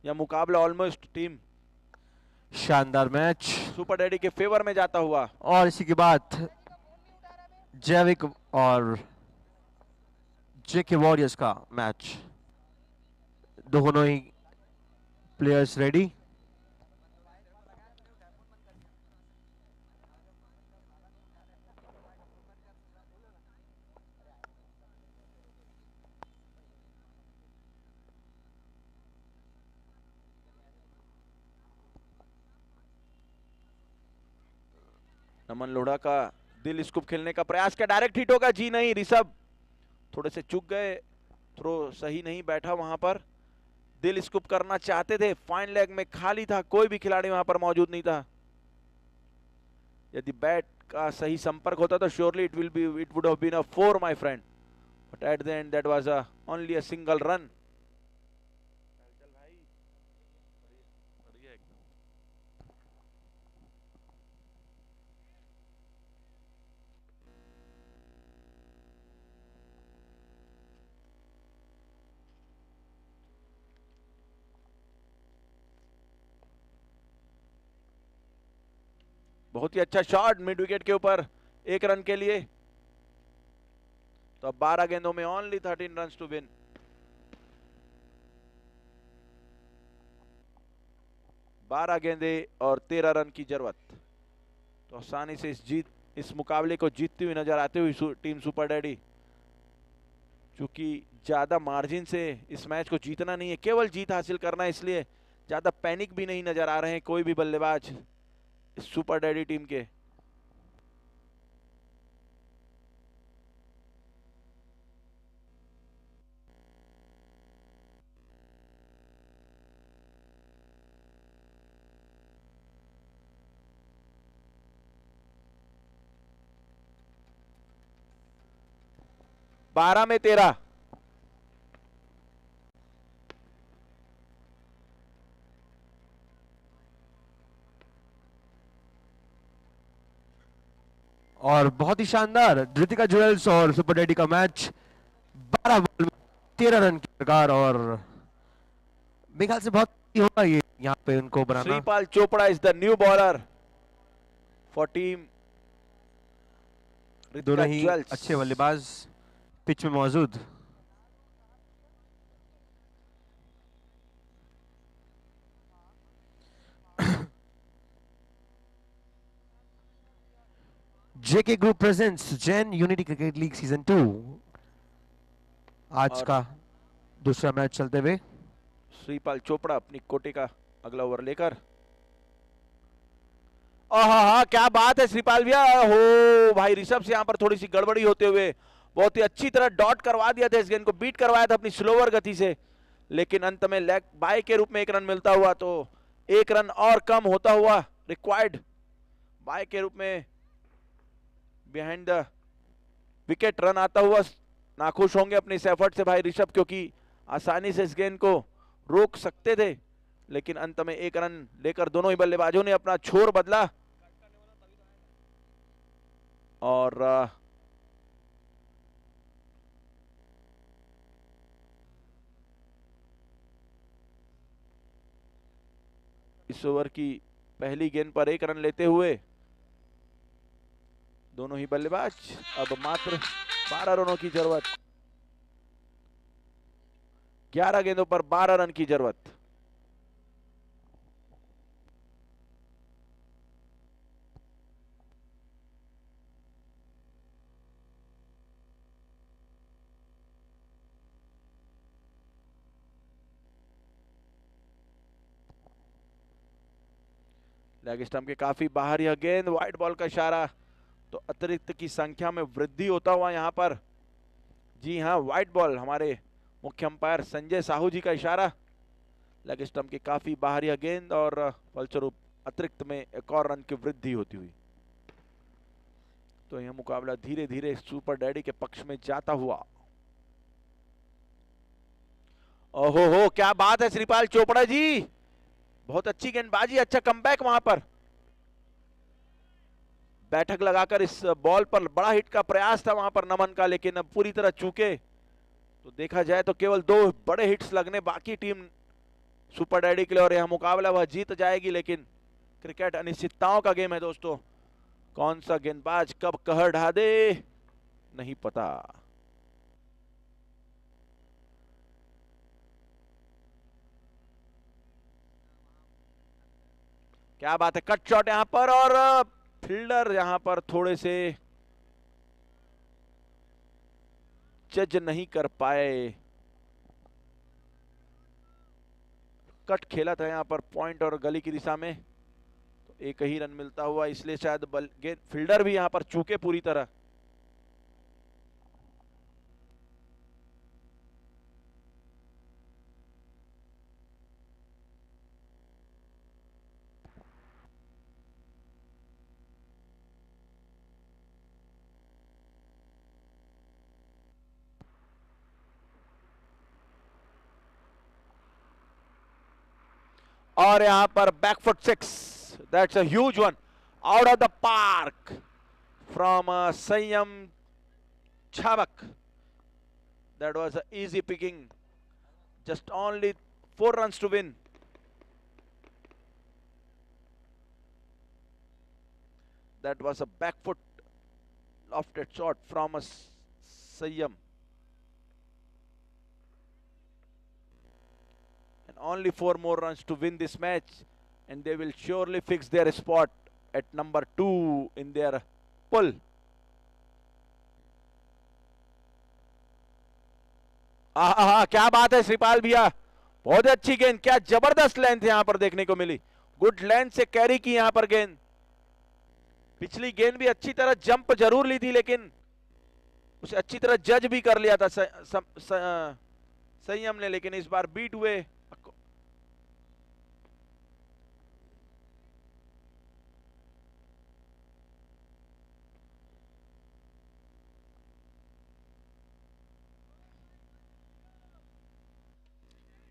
यह मुकाबला ऑलमोस्ट टीम शानदार मैच सुपर डैडी के फेवर में जाता हुआ। और इसी के बाद जैविक और जेके वॉरियर्स का मैच। दोनों ही प्लेयर्स रेडी। नमन लोढ़ा का दिल स्कूप खेलने का प्रयास किया, डायरेक्ट हिट होगा, जी नहीं, ऋषभ थोड़े से चूक गए, थ्रो सही नहीं बैठा वहां पर। दिल स्कूप करना चाहते थे, फाइन लेग में खाली था, कोई भी खिलाड़ी वहां पर मौजूद नहीं था। यदि बैट का सही संपर्क होता तो surely it would have been a 4 my friend, but at the end that was only a single run. बहुत ही अच्छा शॉट मिड विकेट के ऊपर, 1 रन के लिए। तो अब 12 गेंदों में ओनली 13 रन टू विन। बारह गेंदे और 13 रन की जरूरत। तो आसानी से इस मुकाबले को जीतती हुई नजर आती हुई टीम सुपर डैडी, चूंकि ज्यादा मार्जिन से इस मैच को जीतना नहीं है, केवल जीत हासिल करना है, इसलिए ज्यादा पैनिक भी नहीं नजर आ रहे हैं कोई भी बल्लेबाज इस सुपर डैडी टीम के। बारह में 13। और बहुत ही शानदार धृतिका ज्वेल्स और सुपर डैडी का मैच। 12 बॉल में 13 रन की दरकार, और मेरे ख्याल से बहुत ही होगा ये यहाँ पे उनको बनाना। Shripal Chopra is the new bowler for team. दोनों ही अच्छे बल्लेबाज पिच में मौजूद। JK group presents Jain unity cricket league season 2 आज का दूसरा मैच चलते हुए। श्रीपाल चोपड़ा अपनी कोटे का अगला ओवर लेकर। हाँ, क्या बात है श्रीपाल भैया। हो भाई, ऋषभ से यहाँ पर थोड़ी सी गड़बड़ी होते हुए बहुत ही अच्छी तरह डॉट करवा दिया था, इस गेंद को बीट करवाया था अपनी स्लोवर गति से, लेकिन अंत में लेग बाय के रूप में 1 रन मिलता हुआ, तो 1 रन और कम होता हुआ रिक्वायर्ड बाय के रूप में बिहाइंड द विकेट रन आता हुआ। नाखुश होंगे अपने इस एफर्ट से भाई ऋषभ, क्योंकि आसानी से इस गेंद को रोक सकते थे, लेकिन अंत में 1 रन लेकर दोनों ही बल्लेबाजों ने अपना छोर बदला और इस ओवर की पहली गेंद पर 1 रन लेते हुए दोनों ही बल्लेबाज। अब मात्र 12 रनों की जरूरत, 11 गेंदों पर 12 रन की जरूरत। लेग स्टंप के काफी बाहर यह गेंद, व्हाइट बॉल का इशारा, तो अतिरिक्त की संख्या में वृद्धि होता हुआ यहां पर, जी हां व्हाइट बॉल, हमारे मुख्य अंपायर संजय साहू जी का इशारा। लेग स्टंप के काफी बाहर यह गेंद और फलस्वरूप अतिरिक्त में एक और रन की वृद्धि होती हुई। तो यह मुकाबला धीरे धीरे सुपर डैडी के पक्ष में जाता हुआ। ओहो हो, क्या बात है श्रीपाल चोपड़ा जी, बहुत अच्छी गेंदबाजी, अच्छा कमबैक वहां पर। बैठक लगाकर इस बॉल पर बड़ा हिट का प्रयास था वहां पर नमन का, लेकिन अब पूरी तरह चूके। तो देखा जाए तो केवल 2 बड़े हिट्स लगने बाकी टीम सुपर डैडी के लिए, और यह मुकाबला वह जीत जाएगी। लेकिन क्रिकेट अनिश्चितताओं का गेम है दोस्तों, कौन सा गेंदबाज कब कहर ढा दे नहीं पता। क्या बात है, कट शॉट यहां पर, और फील्डर यहां पर थोड़े से जज नहीं कर पाए। कट खेला था यहां पर पॉइंट और गली की दिशा में, तो एक ही रन मिलता हुआ, इसलिए शायद गेंद फील्डर भी यहां पर चूके पूरी तरह। और यहां पर back foot 6, that's a huge one, out of the park from Sanyam Chhabak. That was a easy picking, just only 4 runs to win. That was a back foot lofted shot from a Sayyam. And only 4 more runs to win this match, and they will surely fix their spot at number 2 in their pull. आहा, क्या बात है श्रीपाल भैया, बहुत अच्छी गेंद, क्या जबरदस्त लेंथ यहां पर देखने को मिली, गुड लेंथ से कैरी की यहां पर गेंद। पिछली गेंद भी अच्छी तरह जंप जरूर ली थी, लेकिन उसे अच्छी तरह जज भी कर लिया था संयम ने, लेकिन इस बार बीट हुए।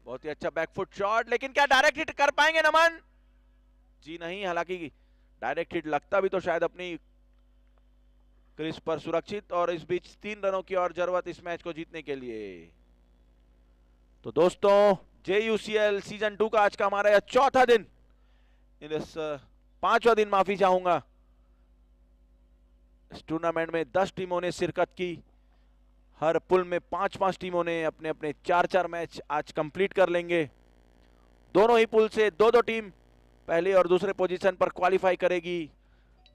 बहुत ही अच्छा बैकफुट शॉट, लेकिन क्या डायरेक्ट हिट कर पाएंगे नमन? जी नहीं, हालांकि डायरेक्ट हिट लगता भी तो शायद अपनी क्रीज पर सुरक्षित, और इस बीच 3 रनों की और जरूरत इस मैच को जीतने के लिए। तो दोस्तों, JUCL सीजन 2 का आज का हमारा यह चौथा दिन, इस 5वां दिन माफी चाहूंगा। इस टूर्नामेंट में 10 टीमों ने शिरकत की, हर पुल में 5-5 टीमों ने अपने अपने 4-4 मैच आज कंप्लीट कर लेंगे। दोनों ही पुल से 2-2 टीम पहले और दूसरे पोजीशन पर क्वालिफाई करेगी।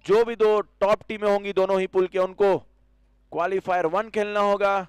जो भी 2 टॉप टीमें होंगी दोनों ही पुल के, उनको क्वालिफायर 1 खेलना होगा।